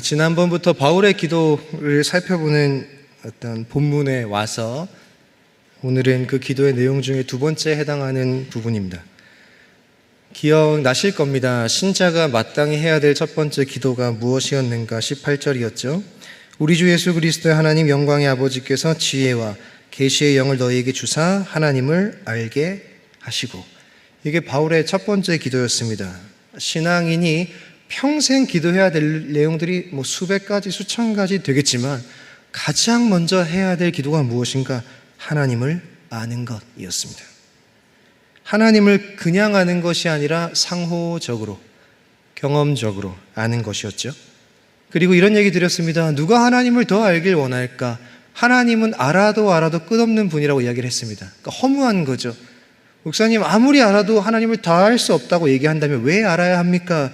지난번부터 바울의 기도를 살펴보는 어떤 본문에 와서 오늘은 그 기도의 내용 중에 두 번째 해당하는 부분입니다. 기억나실 겁니다. 신자가 마땅히 해야 될 첫 번째 기도가 무엇이었는가? 18절이었죠. 우리 주 예수 그리스도의 하나님 영광의 아버지께서 지혜와 계시의 영을 너희에게 주사 하나님을 알게 하시고, 이게 바울의 첫 번째 기도였습니다. 신앙인이 평생 기도해야 될 내용들이 수백 가지, 수천 가지 되겠지만 가장 먼저 해야 될 기도가 무엇인가? 하나님을 아는 것이었습니다. 하나님을 그냥 아는 것이 아니라 상호적으로, 경험적으로 아는 것이었죠. 그리고 이런 얘기 드렸습니다. 누가 하나님을 더 알길 원할까? 하나님은 알아도 끝없는 분이라고 이야기를 했습니다. 그러니까 허무한 거죠. 목사님, 아무리 알아도 하나님을 다 알 수 없다고 얘기한다면 왜 알아야 합니까?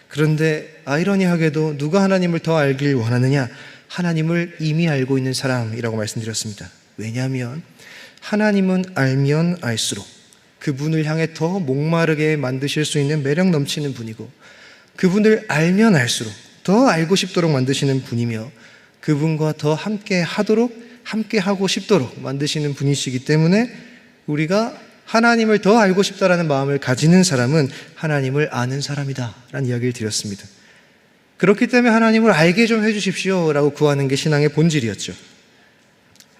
그런데 아이러니하게도 누가 하나님을 더 알길 원하느냐? 하나님을 이미 알고 있는 사람이라고 말씀드렸습니다. 왜냐하면 하나님은 알면 알수록 그분을 향해 더 목마르게 만드실 수 있는 매력 넘치는 분이고, 그분을 알면 알수록 더 알고 싶도록 만드시는 분이며, 그분과 더 함께 하도록, 함께 하고 싶도록 만드시는 분이시기 때문에 우리가 하나님을 더 알고 싶다라는 마음을 가지는 사람은 하나님을 아는 사람이다 라는 이야기를 드렸습니다. 그렇기 때문에 하나님을 알게 좀 해주십시오 라고 구하는 게 신앙의 본질이었죠.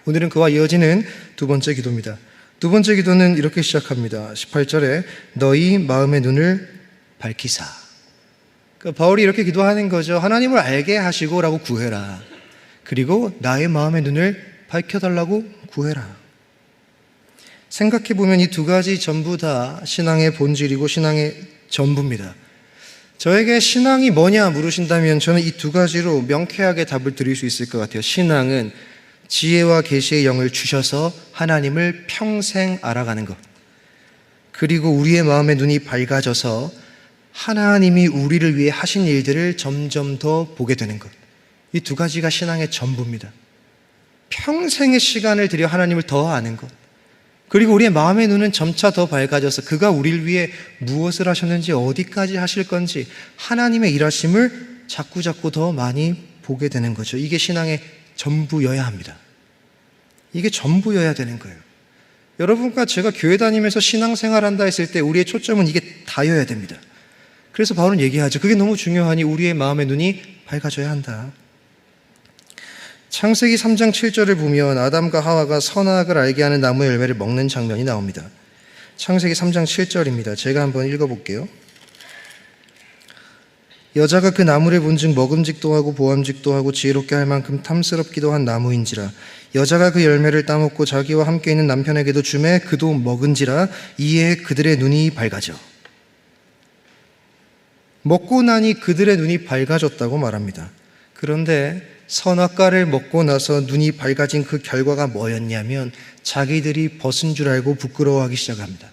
오늘은 그와 이어지는 두 번째 기도입니다. 두 번째 기도는 이렇게 시작합니다. 18절에 너희 마음의 눈을 밝히사. 그러니까 바울이 이렇게 기도하는 거죠. 하나님을 알게 하시고 라고 구해라. 그리고 나의 마음의 눈을 밝혀달라고 구해라. 생각해보면 이 두 가지 전부 다 신앙의 본질이고 신앙의 전부입니다. 저에게 신앙이 뭐냐 물으신다면 저는 이 두 가지로 명쾌하게 답을 드릴 수 있을 것 같아요. 신앙은 지혜와 계시의 영을 주셔서 하나님을 평생 알아가는 것, 그리고 우리의 마음의 눈이 밝아져서 하나님이 우리를 위해 하신 일들을 점점 더 보게 되는 것. 이 두 가지가 신앙의 전부입니다. 평생의 시간을 들여 하나님을 더 아는 것, 그리고 우리의 마음의 눈은 점차 더 밝아져서 그가 우리를 위해 무엇을 하셨는지, 어디까지 하실 건지 하나님의 일하심을 자꾸자꾸 더 많이 보게 되는 거죠. 이게 신앙의 전부여야 합니다. 이게 전부여야 되는 거예요. 여러분과 제가 교회 다니면서 신앙생활한다 했을 때 우리의 초점은 이게 다여야 됩니다. 그래서 바울은 얘기하죠. 그게 너무 중요하니 우리의 마음의 눈이 밝아져야 한다. 창세기 3장 7절을 보면 아담과 하와가 선악을 알게 하는 나무의 열매를 먹는 장면이 나옵니다. 창세기 3장 7절입니다. 제가 한번 읽어볼게요. 여자가 그 나무를 본즉 먹음직도 하고 보암직도 하고 지혜롭게 할 만큼 탐스럽기도 한 나무인지라. 여자가 그 열매를 따먹고 자기와 함께 있는 남편에게도 주매 그도 먹은지라. 이에 그들의 눈이 밝아져. 먹고 나니 그들의 눈이 밝아졌다고 말합니다. 그런데 선악과를 먹고 나서 눈이 밝아진 그 결과가 뭐였냐면 자기들이 벗은 줄 알고 부끄러워하기 시작합니다.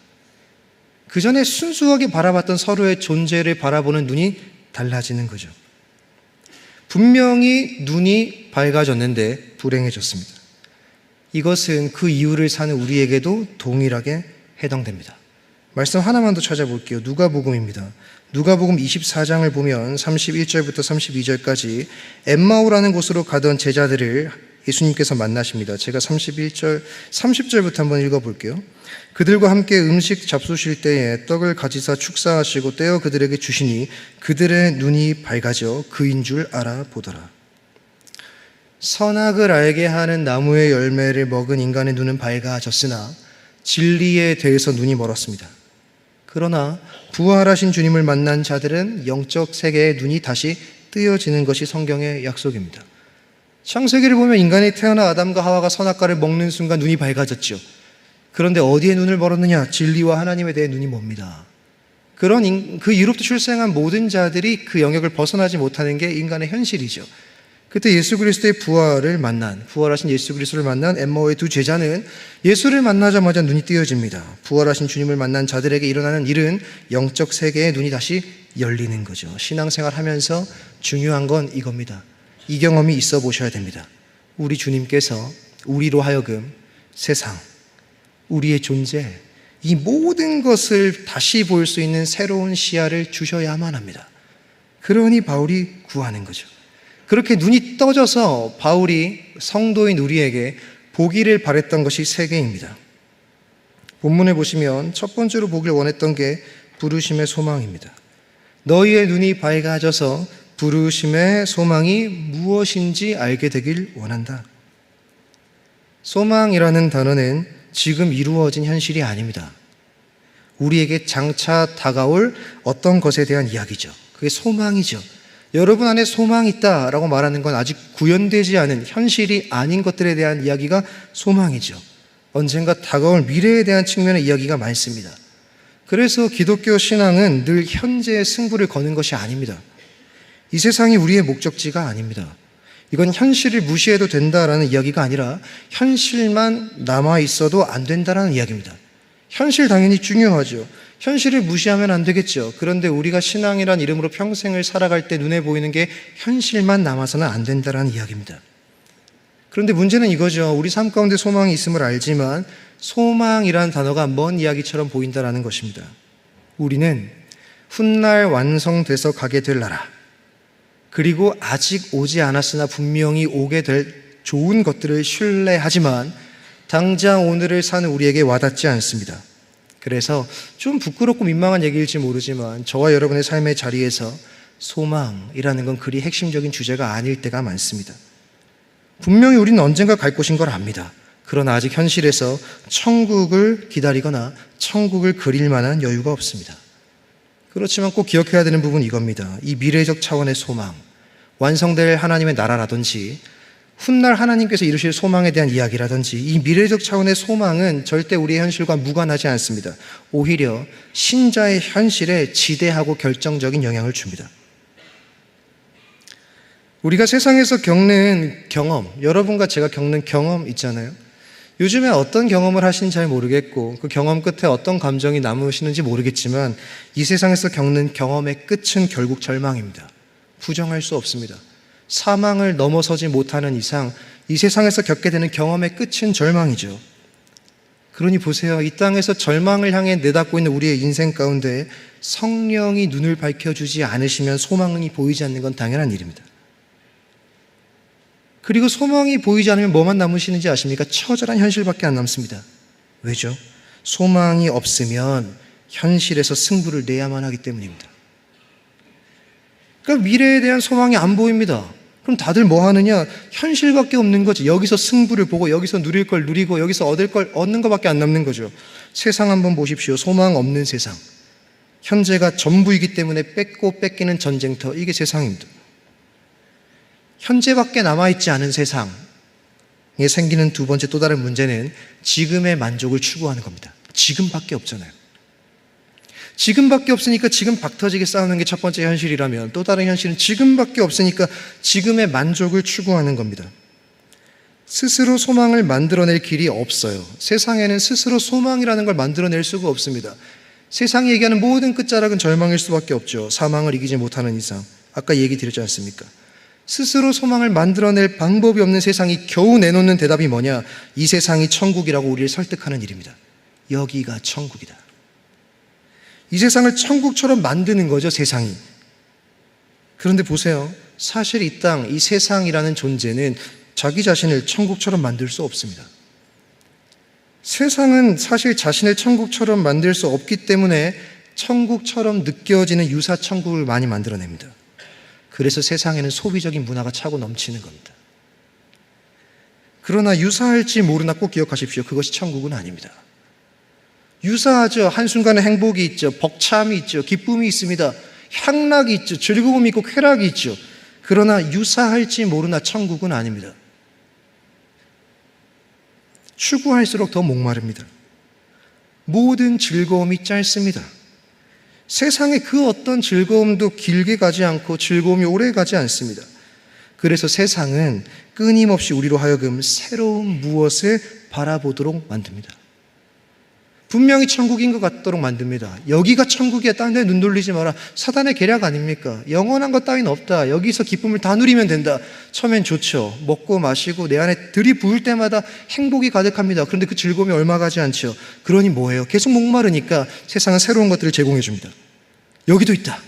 그 전에 순수하게 바라봤던 서로의 존재를 바라보는 눈이 달라지는 거죠. 분명히 눈이 밝아졌는데 불행해졌습니다. 이것은 그 이유를 사는 우리에게도 동일하게 해당됩니다. 말씀 하나만 더 찾아볼게요. 누가복음입니다. 누가복음 24장을 보면 31절부터 32절까지 엠마오라는 곳으로 가던 제자들을 예수님께서 만나십니다. 제가 30절부터 한번 읽어볼게요. 그들과 함께 음식 잡수실 때에 떡을 가지사 축사하시고 떼어 그들에게 주시니 그들의 눈이 밝아져 그인 줄 알아보더라. 선악을 알게 하는 나무의 열매를 먹은 인간의 눈은 밝아졌으나 진리에 대해서 눈이 멀었습니다. 그러나 부활하신 주님을 만난 자들은 영적 세계의 눈이 다시 뜨여지는 것이 성경의 약속입니다. 창세기를 보면 인간이 태어나 아담과 하와가 선악과를 먹는 순간 눈이 밝아졌죠. 그런데 어디에 눈을 멀었느냐? 진리와 하나님에 대해 눈이 멉니다. 그 이로부터 출생한 모든 자들이 그 영역을 벗어나지 못하는 게 인간의 현실이죠. 그때 예수 그리스도의 부활하신 예수 그리스도를 만난 엠마오의 두 제자는 예수를 만나자마자 눈이 띄어집니다. 부활하신 주님을 만난 자들에게 일어나는 일은 영적 세계의 눈이 다시 열리는 거죠. 신앙생활 하면서 중요한 건 이겁니다. 이 경험이 있어 보셔야 됩니다. 우리 주님께서 우리로 하여금 세상, 우리의 존재, 이 모든 것을 다시 볼 수 있는 새로운 시야를 주셔야만 합니다. 그러니 바울이 구하는 거죠. 그렇게 눈이 떠져서 바울이 성도인 우리에게 보기를 바랬던 것이 세 개입니다. 본문에 보시면 첫 번째로 보길 원했던 게 부르심의 소망입니다. 너희의 눈이 밝아져서 부르심의 소망이 무엇인지 알게 되길 원한다. 소망이라는 단어는 지금 이루어진 현실이 아닙니다. 우리에게 장차 다가올 어떤 것에 대한 이야기죠. 그게 소망이죠. 여러분 안에 소망이 있다라고 말하는 건 아직 구현되지 않은 현실이 아닌 것들에 대한 이야기가 소망이죠. 언젠가 다가올 미래에 대한 측면의 이야기가 많습니다. 그래서 기독교 신앙은 늘 현재의 승부를 거는 것이 아닙니다. 이 세상이 우리의 목적지가 아닙니다. 이건 현실을 무시해도 된다라는 이야기가 아니라 현실만 남아있어도 안 된다라는 이야기입니다. 현실 당연히 중요하죠. 현실을 무시하면 안 되겠죠. 그런데 우리가 신앙이란 이름으로 평생을 살아갈 때 눈에 보이는 게 현실만 남아서는 안 된다라는 이야기입니다. 그런데 문제는 이거죠. 우리 삶 가운데 소망이 있음을 알지만 소망이라는 단어가 먼 이야기처럼 보인다라는 것입니다. 우리는 훗날 완성돼서 가게 될 나라, 그리고 아직 오지 않았으나 분명히 오게 될 좋은 것들을 신뢰하지만 당장 오늘을 사는 우리에게 와닿지 않습니다. 그래서 좀 부끄럽고 민망한 얘기일지 모르지만 저와 여러분의 삶의 자리에서 소망이라는 건 그리 핵심적인 주제가 아닐 때가 많습니다. 분명히 우리는 언젠가 갈 곳인 걸 압니다. 그러나 아직 현실에서 천국을 기다리거나 천국을 그릴 만한 여유가 없습니다. 그렇지만 꼭 기억해야 되는 부분은 이겁니다. 이 미래적 차원의 소망, 완성될 하나님의 나라라든지 훗날 하나님께서 이루실 소망에 대한 이야기라든지 이 미래적 차원의 소망은 절대 우리의 현실과 무관하지 않습니다. 오히려 신자의 현실에 지대하고 결정적인 영향을 줍니다. 우리가 세상에서 겪는 경험, 여러분과 제가 겪는 경험 있잖아요. 요즘에 어떤 경험을 하시는지 잘 모르겠고 그 경험 끝에 어떤 감정이 남으시는지 모르겠지만 이 세상에서 겪는 경험의 끝은 결국 절망입니다. 부정할 수 없습니다. 사망을 넘어서지 못하는 이상 이 세상에서 겪게 되는 경험의 끝은 절망이죠. 그러니 보세요. 이 땅에서 절망을 향해 내닫고 있는 우리의 인생 가운데 성령이 눈을 밝혀주지 않으시면 소망이 보이지 않는 건 당연한 일입니다. 그리고 소망이 보이지 않으면 뭐만 남으시는지 아십니까? 처절한 현실밖에 안 남습니다. 왜죠? 소망이 없으면 현실에서 승부를 내야만 하기 때문입니다. 그러니까 미래에 대한 소망이 안 보입니다. 그럼 다들 뭐 하느냐? 현실밖에 없는 거지. 여기서 승부를 보고 여기서 누릴 걸 누리고 여기서 얻을 걸 얻는 것밖에 안 남는 거죠. 세상 한번 보십시오. 소망 없는 세상. 현재가 전부이기 때문에 뺏고 뺏기는 전쟁터. 이게 세상입니다. 현재밖에 남아있지 않은 세상에 생기는 두 번째 또 다른 문제는 지금의 만족을 추구하는 겁니다. 지금밖에 없잖아요. 지금밖에 없으니까 지금 박터지게 싸우는 게 첫 번째 현실이라면 또 다른 현실은 지금밖에 없으니까 지금의 만족을 추구하는 겁니다. 스스로 소망을 만들어낼 길이 없어요. 세상에는 스스로 소망이라는 걸 만들어낼 수가 없습니다. 세상이 얘기하는 모든 끝자락은 절망일 수밖에 없죠. 사망을 이기지 못하는 이상. 아까 얘기 드렸지 않습니까? 스스로 소망을 만들어낼 방법이 없는 세상이 겨우 내놓는 대답이 뭐냐? 이 세상이 천국이라고 우리를 설득하는 일입니다. 여기가 천국이다. 이 세상을 천국처럼 만드는 거죠, 세상이. 그런데 보세요. 사실 이 땅, 이 세상이라는 존재는 자기 자신을 천국처럼 만들 수 없습니다. 세상은 사실 자신을 천국처럼 만들 수 없기 때문에 천국처럼 느껴지는 유사 천국을 많이 만들어냅니다. 그래서 세상에는 소비적인 문화가 차고 넘치는 겁니다. 그러나 유사할지 모르나 꼭 기억하십시오. 그것이 천국은 아닙니다. 유사하죠. 한순간에 행복이 있죠. 벅참이 있죠. 기쁨이 있습니다. 향락이 있죠. 즐거움이 있고 쾌락이 있죠. 그러나 유사할지 모르나 천국은 아닙니다. 추구할수록 더 목마릅니다. 모든 즐거움이 짧습니다. 세상의 그 어떤 즐거움도 길게 가지 않고 즐거움이 오래 가지 않습니다. 그래서 세상은 끊임없이 우리로 하여금 새로운 무엇을 바라보도록 만듭니다. 분명히 천국인 것 같도록 만듭니다. 여기가 천국이야. 딴 데 눈 돌리지 마라. 사단의 계략 아닙니까? 영원한 것 따윈 없다. 여기서 기쁨을 다 누리면 된다. 처음엔 좋죠. 먹고 마시고 내 안에 들이부을 때마다 행복이 가득합니다. 그런데 그 즐거움이 얼마 가지 않죠. 그러니 뭐예요? 계속 목마르니까 세상은 새로운 것들을 제공해 줍니다. 여기도 있다.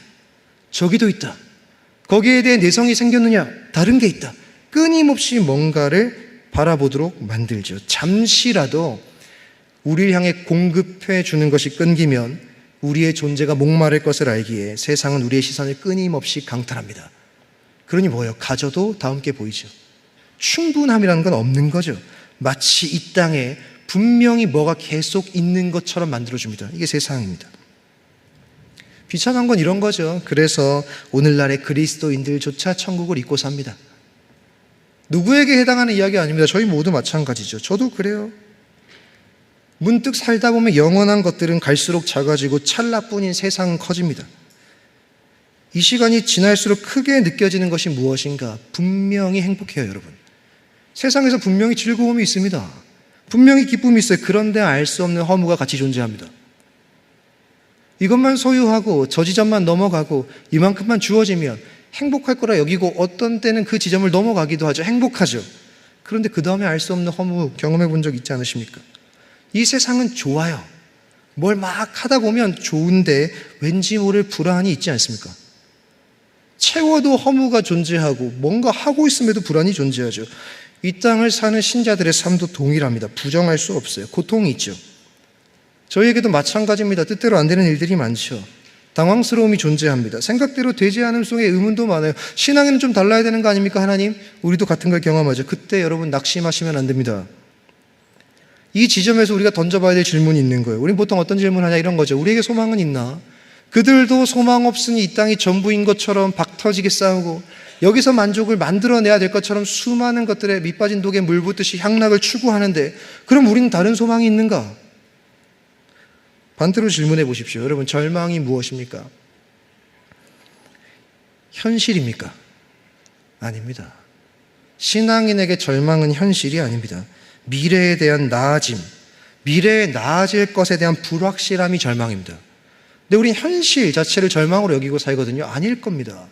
저기도 있다. 거기에 대해 내성이 생겼느냐? 다른 게 있다. 끊임없이 뭔가를 바라보도록 만들죠. 잠시라도 우리를 향해 공급해 주는 것이 끊기면 우리의 존재가 목마를 것을 알기에 세상은 우리의 시선을 끊임없이 강탈합니다. 그러니 뭐예요? 가져도 다음 게 보이죠. 충분함이라는 건 없는 거죠. 마치 이 땅에 분명히 뭐가 계속 있는 것처럼 만들어줍니다. 이게 세상입니다. 비참한 건 이런 거죠. 그래서 오늘날의 그리스도인들조차 천국을 잊고 삽니다. 누구에게 해당하는 이야기 아닙니다. 저희 모두 마찬가지죠. 저도 그래요. 문득 살다 보면 영원한 것들은 갈수록 작아지고 찰나뿐인 세상은 커집니다. 이 시간이 지날수록 크게 느껴지는 것이 무엇인가? 분명히 행복해요, 여러분. 세상에서 분명히 즐거움이 있습니다. 분명히 기쁨이 있어요. 그런데 알 수 없는 허무가 같이 존재합니다. 이것만 소유하고 저 지점만 넘어가고 이만큼만 주어지면 행복할 거라 여기고 어떤 때는 그 지점을 넘어가기도 하죠. 행복하죠. 그런데 그 다음에 알 수 없는 허무 경험해 본 적 있지 않으십니까? 이 세상은 좋아요. 뭘 막 하다 보면 좋은데 왠지 모를 불안이 있지 않습니까? 채워도 허무가 존재하고 뭔가 하고 있음에도 불안이 존재하죠. 이 땅을 사는 신자들의 삶도 동일합니다. 부정할 수 없어요. 고통이 있죠. 저희에게도 마찬가지입니다. 뜻대로 안 되는 일들이 많죠. 당황스러움이 존재합니다. 생각대로 되지 않음 속에 의문도 많아요. 신앙에는 좀 달라야 되는 거 아닙니까, 하나님? 우리도 같은 걸 경험하죠. 그때 여러분 낙심하시면 안 됩니다. 이 지점에서 우리가 던져봐야 될 질문이 있는 거예요. 우린 보통 어떤 질문을 하냐 이런 거죠. 우리에게 소망은 있나? 그들도 소망 없으니 이 땅이 전부인 것처럼 박터지게 싸우고 여기서 만족을 만들어내야 될 것처럼 수많은 것들에 밑빠진 독에 물 붓듯이 향락을 추구하는데 그럼 우리는 다른 소망이 있는가? 반대로 질문해 보십시오. 여러분, 절망이 무엇입니까? 현실입니까? 아닙니다. 신앙인에게 절망은 현실이 아닙니다. 미래에 대한 나아짐, 미래에 나아질 것에 대한 불확실함이 절망입니다. 근데 우린 현실 자체를 절망으로 여기고 살거든요. 아닐 겁니다.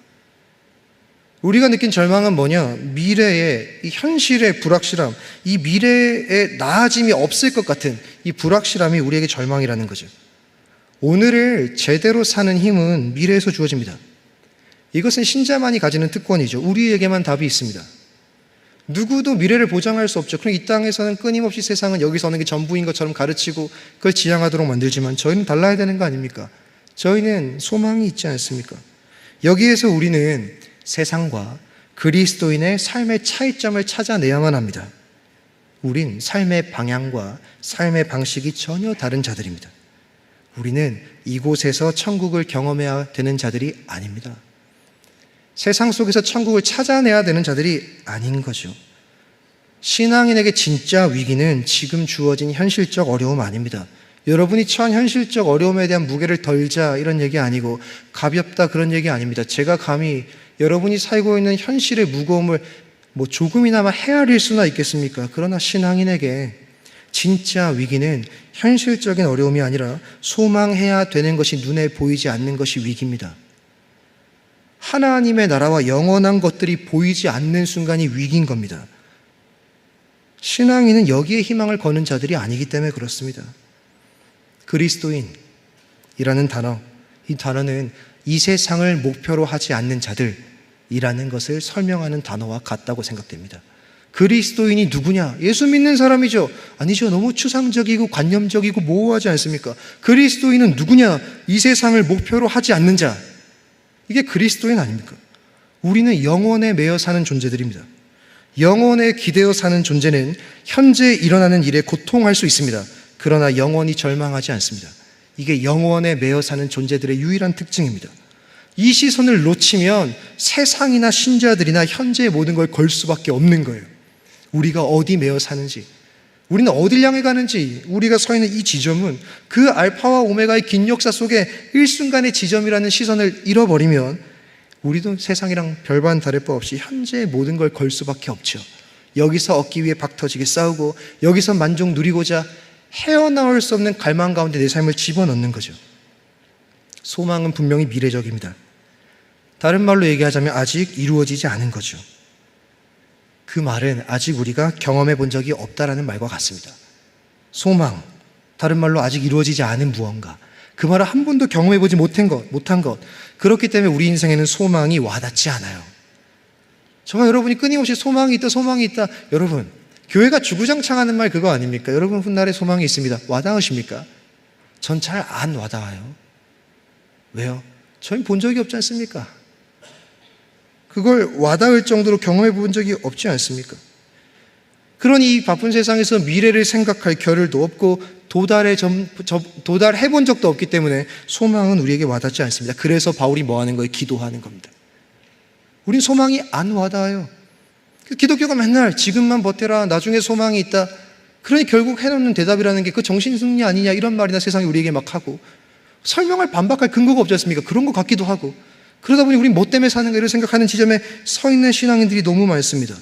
우리가 느낀 절망은 뭐냐? 미래의 이 현실의 불확실함, 이 미래의 나아짐이 없을 것 같은 이 불확실함이 우리에게 절망이라는 거죠. 오늘을 제대로 사는 힘은 미래에서 주어집니다. 이것은 신자만이 가지는 특권이죠. 우리에게만 답이 있습니다. 누구도 미래를 보장할 수 없죠. 그럼 이 땅에서는 끊임없이 세상은 여기서 어느 게 전부인 것처럼 가르치고 그걸 지향하도록 만들지만 저희는 달라야 되는 거 아닙니까? 저희는 소망이 있지 않습니까? 여기에서 우리는 세상과 그리스도인의 삶의 차이점을 찾아내야만 합니다. 우린 삶의 방향과 삶의 방식이 전혀 다른 자들입니다. 우리는 이곳에서 천국을 경험해야 되는 자들이 아닙니다. 세상 속에서 천국을 찾아내야 되는 자들이 아닌 거죠. 신앙인에게 진짜 위기는 지금 주어진 현실적 어려움 아닙니다. 여러분이 처한 현실적 어려움에 대한 무게를 덜자 이런 얘기 아니고 가볍다 그런 얘기 아닙니다. 제가 감히 여러분이 살고 있는 현실의 무거움을 조금이나마 헤아릴 수나 있겠습니까? 그러나 신앙인에게 진짜 위기는 현실적인 어려움이 아니라 소망해야 되는 것이 눈에 보이지 않는 것이 위기입니다. 하나님의 나라와 영원한 것들이 보이지 않는 순간이 위기인 겁니다. 신앙인은 여기에 희망을 거는 자들이 아니기 때문에 그렇습니다. 그리스도인이라는 단어, 이 단어는 이 세상을 목표로 하지 않는 자들이라는 것을 설명하는 단어와 같다고 생각됩니다. 그리스도인이 누구냐? 예수 믿는 사람이죠. 아니죠. 너무 추상적이고 관념적이고 모호하지 않습니까? 그리스도인은 누구냐? 이 세상을 목표로 하지 않는 자. 이게 그리스도인 아닙니까? 우리는 영원에 매여 사는 존재들입니다. 영원에 기대어 사는 존재는 현재 일어나는 일에 고통할 수 있습니다. 그러나 영원히 절망하지 않습니다. 이게 영원에 매여 사는 존재들의 유일한 특징입니다. 이 시선을 놓치면 세상이나 신자들이나 현재의 모든 걸 걸 수밖에 없는 거예요. 우리가 어디 매여 사는지, 우리는 어딜 향해 가는지, 우리가 서 있는 이 지점은 그 알파와 오메가의 긴 역사 속에 일순간의 지점이라는 시선을 잃어버리면 우리도 세상이랑 별반 다를 바 없이 현재의 모든 걸 걸 수밖에 없죠. 여기서 얻기 위해 박터지게 싸우고 여기서 만족 누리고자 헤어나올 수 없는 갈망 가운데 내 삶을 집어넣는 거죠. 소망은 분명히 미래적입니다. 다른 말로 얘기하자면 아직 이루어지지 않은 거죠. 그 말은 아직 우리가 경험해 본 적이 없다라는 말과 같습니다. 소망, 다른 말로 아직 이루어지지 않은 무언가, 그 말을 한 번도 경험해보지 못한 것. 그렇기 때문에 우리 인생에는 소망이 와닿지 않아요. 정말 여러분이 끊임없이 소망이 있다. 여러분, 교회가 주구장창하는 말 그거 아닙니까? 여러분 훗날에 소망이 있습니다. 와닿으십니까? 전 잘 안 와닿아요. 왜요? 저희 본 적이 없지 않습니까? 그걸 와닿을 정도로 경험해 본 적이 없지 않습니까? 그러니 이 바쁜 세상에서 미래를 생각할 겨를도 없고 도달해 본 적도 없기 때문에 소망은 우리에게 와닿지 않습니다. 그래서 바울이 뭐 하는 거예요? 기도하는 겁니다. 우린 소망이 안 와닿아요. 기독교가 맨날 지금만 버텨라, 나중에 소망이 있다. 그러니 결국 해놓는 대답이라는 게 그 정신승리 아니냐 이런 말이나 세상이 우리에게 막 하고 설명할 반박할 근거가 없지 않습니까? 그런 것 같기도 하고 그러다 보니 우린 뭐 때문에 사는가 이런 생각하는 지점에 서 있는 신앙인들이 너무 많습니다.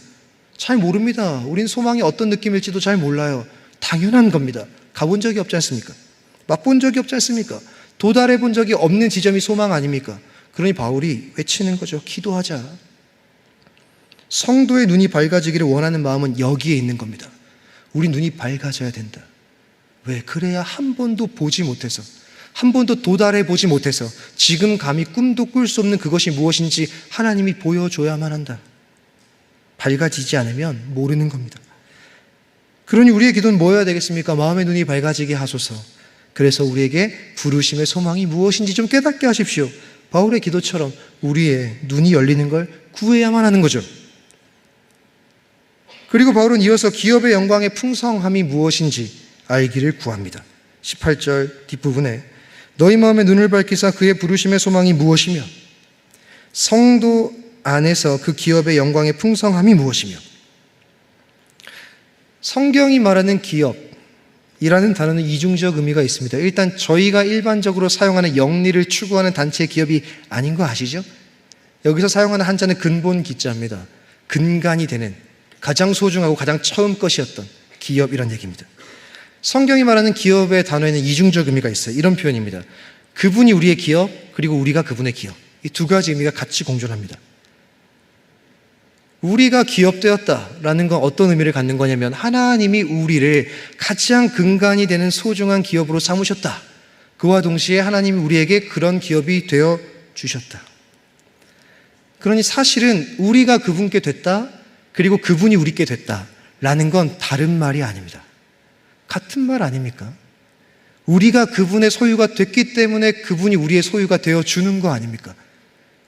잘 모릅니다. 우린 소망이 어떤 느낌일지도 잘 몰라요. 당연한 겁니다. 가본 적이 없지 않습니까? 맛본 적이 없지 않습니까? 도달해 본 적이 없는 지점이 소망 아닙니까? 그러니 바울이 외치는 거죠. 기도하자. 성도의 눈이 밝아지기를 원하는 마음은 여기에 있는 겁니다. 우리 눈이 밝아져야 된다. 왜? 그래야 한 번도 보지 못해서, 한 번도 도달해 보지 못해서 지금 감히 꿈도 꿀 수 없는 그것이 무엇인지 하나님이 보여줘야만 한다. 밝아지지 않으면 모르는 겁니다. 그러니 우리의 기도는 뭐여야 되겠습니까? 마음의 눈이 밝아지게 하소서. 그래서 우리에게 부르심의 소망이 무엇인지 좀 깨닫게 하십시오. 바울의 기도처럼 우리의 눈이 열리는 걸 구해야만 하는 거죠. 그리고 바울은 이어서 기업의 영광의 풍성함이 무엇인지 알기를 구합니다. 18절 뒷부분에 너희 마음의 눈을 밝히사 그의 부르심의 소망이 무엇이며 성도 안에서 그 기업의 영광의 풍성함이 무엇이며. 성경이 말하는 기업이라는 단어는 이중적 의미가 있습니다. 일단 저희가 일반적으로 사용하는 영리를 추구하는 단체의 기업이 아닌 거 아시죠? 여기서 사용하는 한자는 근본 기자입니다. 근간이 되는, 가장 소중하고 가장 처음 것이었던 기업이란 얘기입니다. 성경이 말하는 기업의 단어에는 이중적 의미가 있어요. 이런 표현입니다. 그분이 우리의 기업, 그리고 우리가 그분의 기업. 이 두 가지 의미가 같이 공존합니다. 우리가 기업되었다라는 건 어떤 의미를 갖는 거냐면 하나님이 우리를 가장 근간이 되는 소중한 기업으로 삼으셨다. 그와 동시에 하나님이 우리에게 그런 기업이 되어 주셨다. 그러니 사실은 우리가 그분께 됐다, 그리고 그분이 우리께 됐다라는 건 다른 말이 아닙니다. 같은 말 아닙니까? 우리가 그분의 소유가 됐기 때문에 그분이 우리의 소유가 되어 주는 거 아닙니까?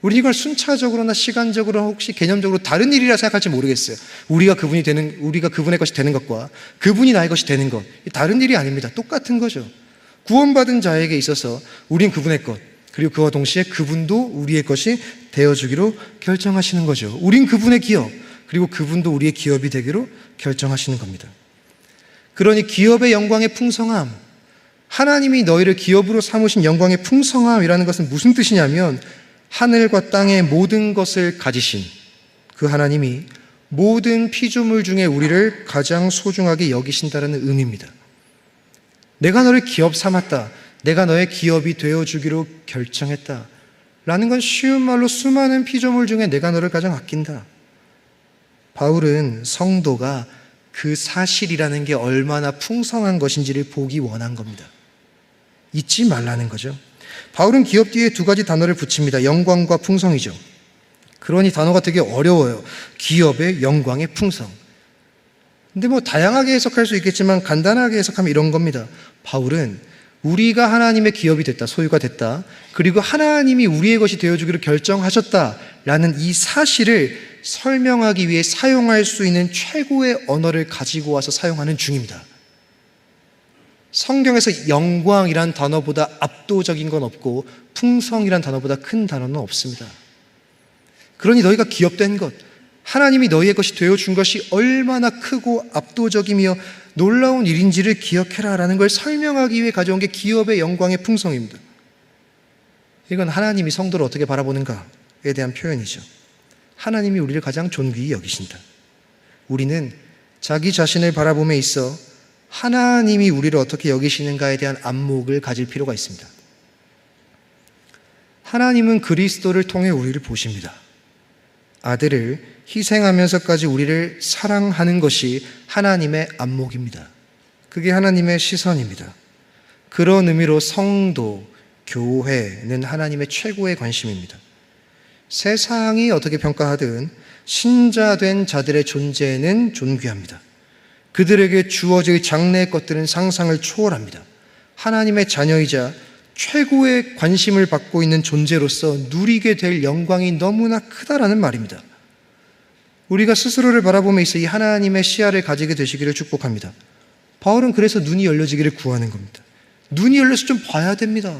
우리 이걸 순차적으로나 시간적으로 혹시 개념적으로 다른 일이라 생각할지 모르겠어요. 우리가 그분의 것이 되는 것과 그분이 나의 것이 되는 것, 다른 일이 아닙니다. 똑같은 거죠. 구원받은 자에게 있어서 우린 그분의 것, 그리고 그와 동시에 그분도 우리의 것이 되어주기로 결정하시는 거죠. 우린 그분의 기업, 그리고 그분도 우리의 기업이 되기로 결정하시는 겁니다. 그러니 기업의 영광의 풍성함, 하나님이 너희를 기업으로 삼으신 영광의 풍성함이라는 것은 무슨 뜻이냐면 하늘과 땅의 모든 것을 가지신 그 하나님이 모든 피조물 중에 우리를 가장 소중하게 여기신다는 의미입니다. 내가 너를 기업 삼았다, 내가 너의 기업이 되어주기로 결정했다 라는 건 쉬운 말로 수많은 피조물 중에 내가 너를 가장 아낀다. 바울은 성도가 그 사실이라는 게 얼마나 풍성한 것인지를 보기 원한 겁니다. 잊지 말라는 거죠. 바울은 기업 뒤에 두 가지 단어를 붙입니다. 영광과 풍성이죠. 그러니 단어가 되게 어려워요. 기업의 영광의 풍성. 근데 다양하게 해석할 수 있겠지만 간단하게 해석하면 이런 겁니다. 바울은 우리가 하나님의 기업이 됐다, 소유가 됐다, 그리고 하나님이 우리의 것이 되어주기로 결정하셨다라는 이 사실을 설명하기 위해 사용할 수 있는 최고의 언어를 가지고 와서 사용하는 중입니다. 성경에서 영광이란 단어보다 압도적인 건 없고 풍성이란 단어보다 큰 단어는 없습니다. 그러니 너희가 기업된 것, 하나님이 너희의 것이 되어준 것이 얼마나 크고 압도적이며 놀라운 일인지를 기억해라 라는 걸 설명하기 위해 가져온 게 기업의 영광의 풍성입니다. 이건 하나님이 성도를 어떻게 바라보는가에 대한 표현이죠. 하나님이 우리를 가장 존귀히 여기신다. 우리는 자기 자신을 바라봄에 있어 하나님이 우리를 어떻게 여기시는가에 대한 안목을 가질 필요가 있습니다. 하나님은 그리스도를 통해 우리를 보십니다. 아들을 희생하면서까지 우리를 사랑하는 것이 하나님의 안목입니다. 그게 하나님의 시선입니다. 그런 의미로 성도, 교회는 하나님의 최고의 관심입니다. 세상이 어떻게 평가하든 신자된 자들의 존재는 존귀합니다. 그들에게 주어질 장래의 것들은 상상을 초월합니다. 하나님의 자녀이자 최고의 관심을 받고 있는 존재로서 누리게 될 영광이 너무나 크다라는 말입니다. 우리가 스스로를 바라보며 있어 이 하나님의 시야를 가지게 되시기를 축복합니다. 바울은 그래서 눈이 열려지기를 구하는 겁니다. 눈이 열려서 좀 봐야 됩니다.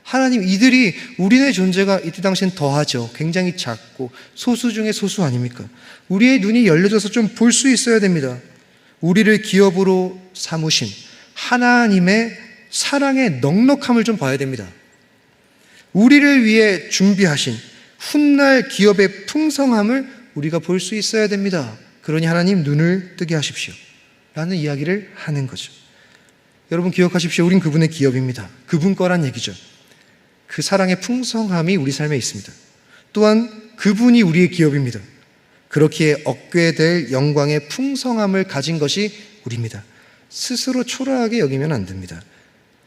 하나님, 이들이 우리의 존재가 이때 당시엔 더하죠. 굉장히 작고 소수 중에 소수 아닙니까? 우리의 눈이 열려져서 좀 볼 수 있어야 됩니다. 우리를 기업으로 삼으신 하나님의 사랑의 넉넉함을 좀 봐야 됩니다. 우리를 위해 준비하신 훗날 기업의 풍성함을 우리가 볼 수 있어야 됩니다. 그러니 하나님 눈을 뜨게 하십시오 라는 이야기를 하는 거죠. 여러분 기억하십시오. 우린 그분의 기업입니다. 그분 거란 얘기죠. 그 사랑의 풍성함이 우리 삶에 있습니다. 또한 그분이 우리의 기업입니다. 그렇기에 얻게 될 영광의 풍성함을 가진 것이 우리입니다. 스스로 초라하게 여기면 안 됩니다.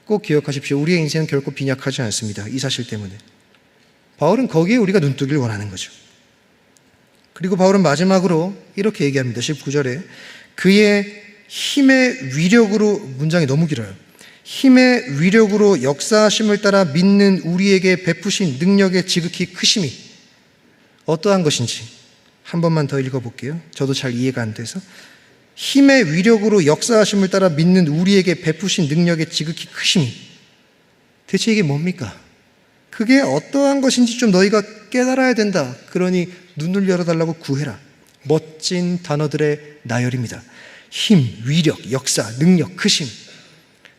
꼭 기억하십시오. 우리의 인생은 결코 빈약하지 않습니다. 이 사실 때문에. 바울은 거기에 우리가 눈뜨기를 원하는 거죠. 그리고 바울은 마지막으로 이렇게 얘기합니다. 19절에 그의 힘의 위력으로, 문장이 너무 길어요. 힘의 위력으로 역사하심을 따라 믿는 우리에게 베푸신 능력의 지극히 크심이 어떠한 것인지 한 번만 더 읽어볼게요. 저도 잘 이해가 안 돼서. 힘의 위력으로 역사하심을 따라 믿는 우리에게 베푸신 능력의 지극히 크심이, 대체 이게 뭡니까? 그게 어떠한 것인지 좀 너희가 깨달아야 된다. 그러니 눈을 열어달라고 구해라. 멋진 단어들의 나열입니다. 힘, 위력, 역사, 능력, 크심.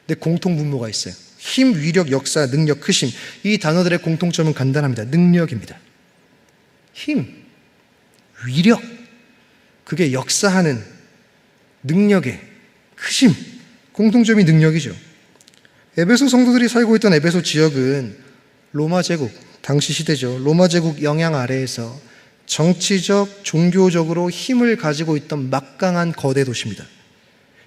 근데 공통 분모가 있어요. 힘, 위력, 역사, 능력, 크심. 이 단어들의 공통점은 간단합니다. 능력입니다. 힘, 위력, 그게 역사하는 능력의 크심, 공통점이 능력이죠. 에베소 성도들이 살고 있던 에베소 지역은 로마 제국, 당시 시대죠. 로마 제국 영향 아래에서 정치적, 종교적으로 힘을 가지고 있던 막강한 거대 도시입니다.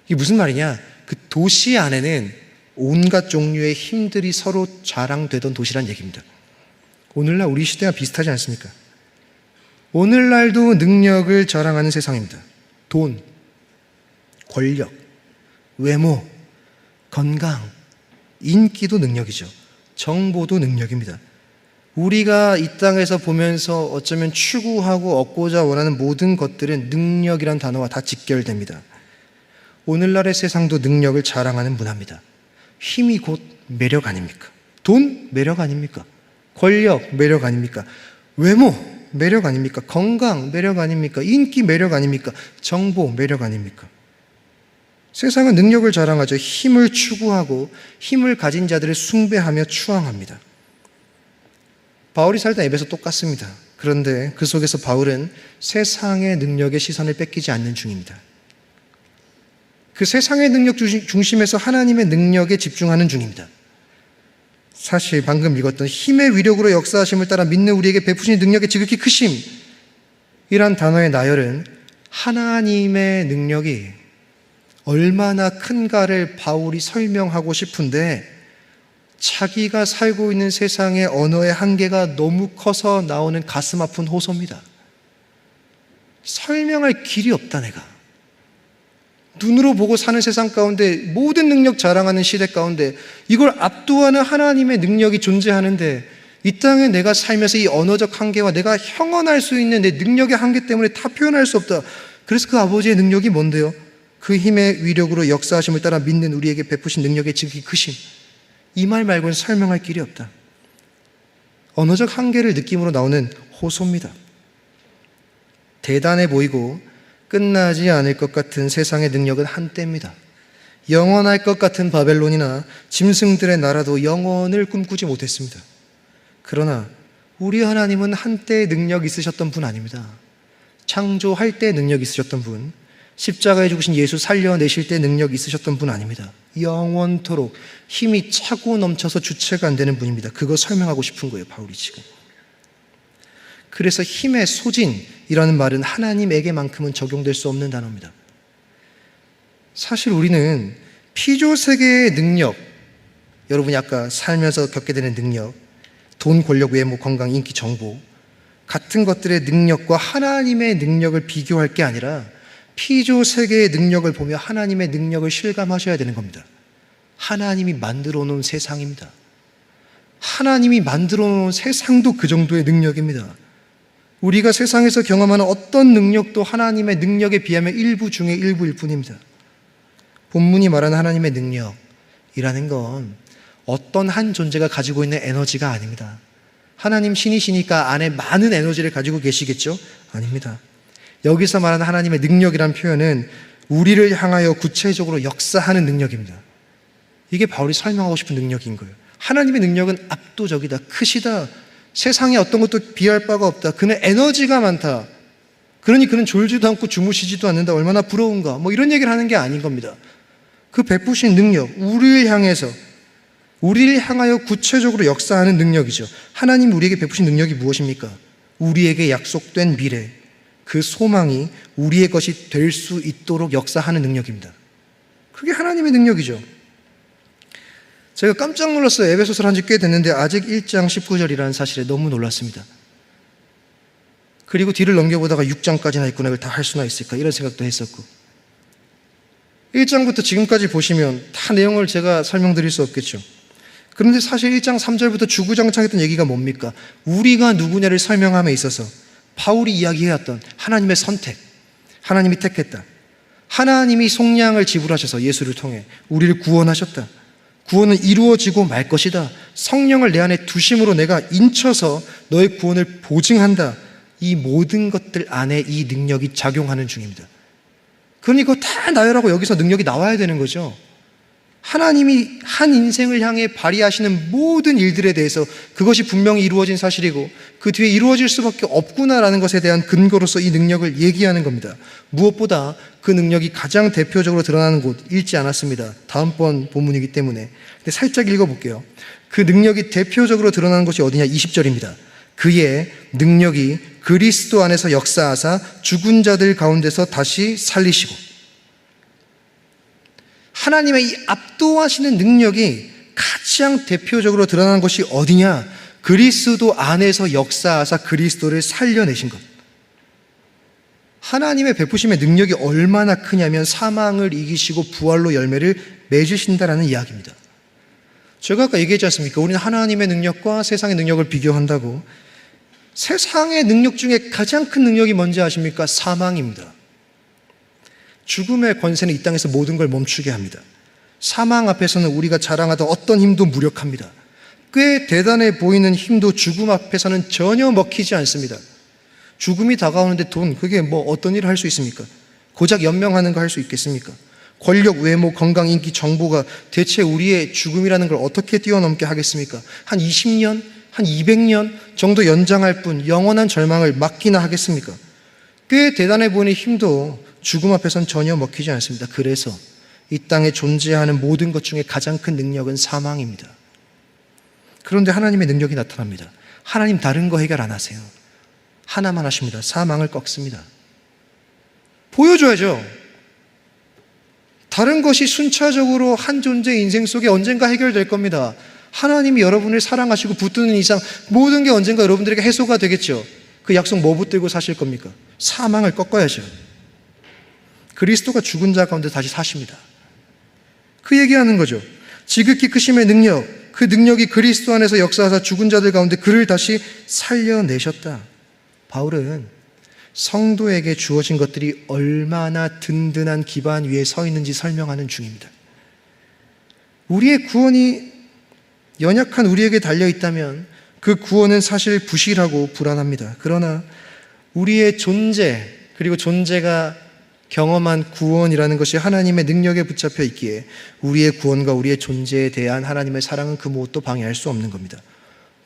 이게 무슨 말이냐? 그 도시 안에는 온갖 종류의 힘들이 서로 자랑되던 도시란 얘기입니다. 오늘날 우리 시대와 비슷하지 않습니까? 오늘날도 능력을 자랑하는 세상입니다. 돈, 권력, 외모, 건강, 인기도 능력이죠. 정보도 능력입니다. 우리가 이 땅에서 보면서 어쩌면 추구하고 얻고자 원하는 모든 것들은 능력이란 단어와 다 직결됩니다. 오늘날의 세상도 능력을 자랑하는 문화입니다. 힘이 곧 매력 아닙니까? 돈, 매력 아닙니까? 권력, 매력 아닙니까? 외모, 매력 아닙니까? 건강, 매력 아닙니까? 인기, 매력 아닙니까? 정보, 매력 아닙니까? 세상은 능력을 자랑하죠. 힘을 추구하고 힘을 가진 자들을 숭배하며 추앙합니다. 바울이 살던 에베소 똑같습니다. 그런데 그 속에서 바울은 세상의 능력의 시선을 뺏기지 않는 중입니다. 그 세상의 능력 중심에서 하나님의 능력에 집중하는 중입니다. 사실 방금 읽었던 힘의 위력으로 역사하심을 따라 믿는 우리에게 베푸신 능력의 지극히 크심, 이란 단어의 나열은 하나님의 능력이 얼마나 큰가를 바울이 설명하고 싶은데 자기가 살고 있는 세상의 언어의 한계가 너무 커서 나오는 가슴 아픈 호소입니다. 설명할 길이 없다. 내가 눈으로 보고 사는 세상 가운데, 모든 능력 자랑하는 시대 가운데 이걸 압도하는 하나님의 능력이 존재하는데 이 땅에 내가 살면서 이 언어적 한계와 내가 형언할 수 있는 내 능력의 한계 때문에 다 표현할 수 없다. 그래서 그 아버지의 능력이 뭔데요? 그 힘의 위력으로 역사하심을 따라 믿는 우리에게 베푸신 능력의 지극히 크심. 이 말 말고는 설명할 길이 없다. 언어적 한계를 느낌으로 나오는 호소입니다. 대단해 보이고 끝나지 않을 것 같은 세상의 능력은 한때입니다. 영원할 것 같은 바벨론이나 짐승들의 나라도 영원을 꿈꾸지 못했습니다. 그러나 우리 하나님은 한때 능력 있으셨던 분 아닙니다. 창조할 때 능력 있으셨던 분, 십자가에 죽으신 예수 살려내실 때 능력 있으셨던 분 아닙니다. 영원토록 힘이 차고 넘쳐서 주체가 안 되는 분입니다. 그거 설명하고 싶은 거예요, 바울이 지금. 그래서 힘의 소진이라는 말은 하나님에게만큼은 적용될 수 없는 단어입니다. 사실 우리는 피조세계의 능력, 여러분이 아까 살면서 겪게 되는 능력, 돈, 권력, 외모, 건강, 인기, 정보 같은 것들의 능력과 하나님의 능력을 비교할 게 아니라 피조 세계의 능력을 보며 하나님의 능력을 실감하셔야 되는 겁니다. 하나님이 만들어 놓은 세상입니다. 하나님이 만들어 놓은 세상도 그 정도의 능력입니다. 우리가 세상에서 경험하는 어떤 능력도 하나님의 능력에 비하면 일부 중에 일부일 뿐입니다. 본문이 말하는 하나님의 능력이라는 건 어떤 한 존재가 가지고 있는 에너지가 아닙니다. 하나님 신이시니까 안에 많은 에너지를 가지고 계시겠죠? 아닙니다. 여기서 말하는 하나님의 능력이라는 표현은 우리를 향하여 구체적으로 역사하는 능력입니다. 이게 바울이 설명하고 싶은 능력인 거예요. 하나님의 능력은 압도적이다, 크시다, 세상에 어떤 것도 비할 바가 없다, 그는 에너지가 많다, 그러니 그는 졸지도 않고 주무시지도 않는다, 얼마나 부러운가, 이런 얘기를 하는 게 아닌 겁니다. 그 베푸신 능력, 우리를 향하여 구체적으로 역사하는 능력이죠. 하나님 우리에게 베푸신 능력이 무엇입니까? 우리에게 약속된 미래, 그 소망이 우리의 것이 될 수 있도록 역사하는 능력입니다. 그게 하나님의 능력이죠. 제가 깜짝 놀랐어요. 에베소서를 한 지 꽤 됐는데 아직 1장 19절이라는 사실에 너무 놀랐습니다. 그리고 뒤를 넘겨보다가 6장까지나 있구나, 이걸 다 할 수나 있을까, 이런 생각도 했었고, 1장부터 지금까지 보시면 다 내용을 제가 설명드릴 수 없겠죠. 그런데 사실 1장 3절부터 주구장창했던 얘기가 뭡니까? 우리가 누구냐를 설명함에 있어서 바울이 이야기해왔던 하나님의 선택, 하나님이 택했다, 하나님이 속량을 지불하셔서 예수를 통해 우리를 구원하셨다, 구원은 이루어지고 말 것이다, 성령을 내 안에 두심으로 내가 인쳐서 너의 구원을 보증한다, 이 모든 것들 안에 이 능력이 작용하는 중입니다. 그러니 그거 다 나열하고 여기서 능력이 나와야 되는 거죠. 하나님이 한 인생을 향해 발휘하시는 모든 일들에 대해서 그것이 분명히 이루어진 사실이고 그 뒤에 이루어질 수밖에 없구나라는 것에 대한 근거로서 이 능력을 얘기하는 겁니다. 무엇보다 그 능력이 가장 대표적으로 드러나는 곳 읽지 않았습니다. 다음번 본문이기 때문에. 근데 살짝 읽어볼게요. 그 능력이 대표적으로 드러나는 곳이 어디냐? 20절입니다. 그의 능력이 그리스도 안에서 역사하사 죽은 자들 가운데서 다시 살리시고. 하나님의 이 압도하시는 능력이 가장 대표적으로 드러나는 것이 어디냐? 그리스도 안에서 역사하사 그리스도를 살려내신 것. 하나님의 베푸심의 능력이 얼마나 크냐면 사망을 이기시고 부활로 열매를 맺으신다라는 이야기입니다. 제가 아까 얘기했지 않습니까? 우리는 하나님의 능력과 세상의 능력을 비교한다고. 세상의 능력 중에 가장 큰 능력이 뭔지 아십니까? 사망입니다. 죽음의 권세는 이 땅에서 모든 걸 멈추게 합니다. 사망 앞에서는 우리가 자랑하던 어떤 힘도 무력합니다. 꽤 대단해 보이는 힘도 죽음 앞에서는 전혀 먹히지 않습니다. 죽음이 다가오는데 돈, 그게 어떤 일을 할 수 있습니까? 고작 연명하는 거 할 수 있겠습니까? 권력, 외모, 건강, 인기, 정보가 대체 우리의 죽음이라는 걸 어떻게 뛰어넘게 하겠습니까? 한 20년, 한 200년 정도 연장할 뿐 영원한 절망을 막기나 하겠습니까? 꽤 대단해 보이는 힘도 죽음 앞에서는 전혀 먹히지 않습니다. 그래서 이 땅에 존재하는 모든 것 중에 가장 큰 능력은 사망입니다. 그런데 하나님의 능력이 나타납니다. 하나님 다른 거 해결 안 하세요. 하나만 하십니다. 사망을 꺾습니다. 보여줘야죠. 다른 것이 순차적으로 한 존재의 인생 속에 언젠가 해결될 겁니다. 하나님이 여러분을 사랑하시고 붙드는 이상 모든 게 언젠가 여러분들에게 해소가 되겠죠. 그 약속 뭐 붙들고 사실 겁니까? 사망을 꺾어야죠. 그리스도가 죽은 자 가운데 다시 사십니다. 그 얘기하는 거죠. 지극히 크심의 능력, 그 능력이 그리스도 안에서 역사하사 죽은 자들 가운데 그를 다시 살려내셨다. 바울은 성도에게 주어진 것들이 얼마나 든든한 기반 위에 서 있는지 설명하는 중입니다. 우리의 구원이 연약한 우리에게 달려있다면 그 구원은 사실 부실하고 불안합니다. 그러나 우리의 존재, 그리고 존재가 경험한 구원이라는 것이 하나님의 능력에 붙잡혀 있기에 우리의 구원과 우리의 존재에 대한 하나님의 사랑은 그 무엇도 방해할 수 없는 겁니다.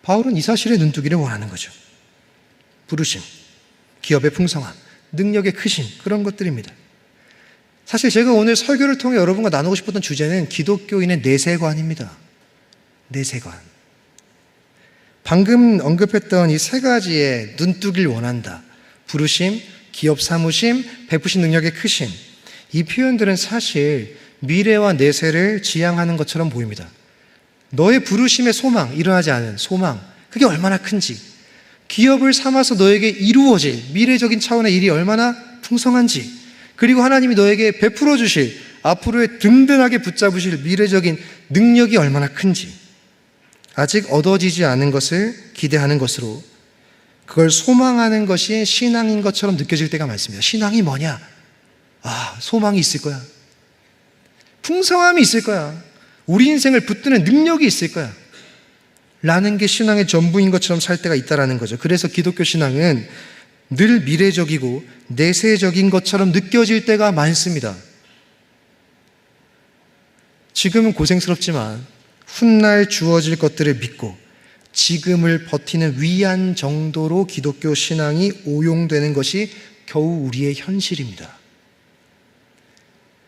바울은 이 사실에 눈뜨기를 원하는 거죠. 부르심, 기업의 풍성함, 능력의 크심, 그런 것들입니다. 사실 제가 오늘 설교를 통해 여러분과 나누고 싶었던 주제는 기독교인의 내세관입니다. 내세관. 방금 언급했던 이 세 가지에 눈뜨기를 원한다. 부르심, 기업 사무심, 베푸신 능력의 크심. 이 표현들은 사실 미래와 내세를 지향하는 것처럼 보입니다. 너의 부르심의 소망, 일어나지 않은 소망, 그게 얼마나 큰지, 기업을 삼아서 너에게 이루어질 미래적인 차원의 일이 얼마나 풍성한지, 그리고 하나님이 너에게 베풀어 주실 앞으로의 든든하게 붙잡으실 미래적인 능력이 얼마나 큰지, 아직 얻어지지 않은 것을 기대하는 것으로 그걸 소망하는 것이 신앙인 것처럼 느껴질 때가 많습니다. 신앙이 뭐냐? 소망이 있을 거야. 풍성함이 있을 거야. 우리 인생을 붙드는 능력이 있을 거야. 라는 게 신앙의 전부인 것처럼 살 때가 있다라는 거죠. 그래서 기독교 신앙은 늘 미래적이고 내세적인 것처럼 느껴질 때가 많습니다. 지금은 고생스럽지만 훗날 주어질 것들을 믿고 지금을 버티는 위안 정도로 기독교 신앙이 오용되는 것이 겨우 우리의 현실입니다.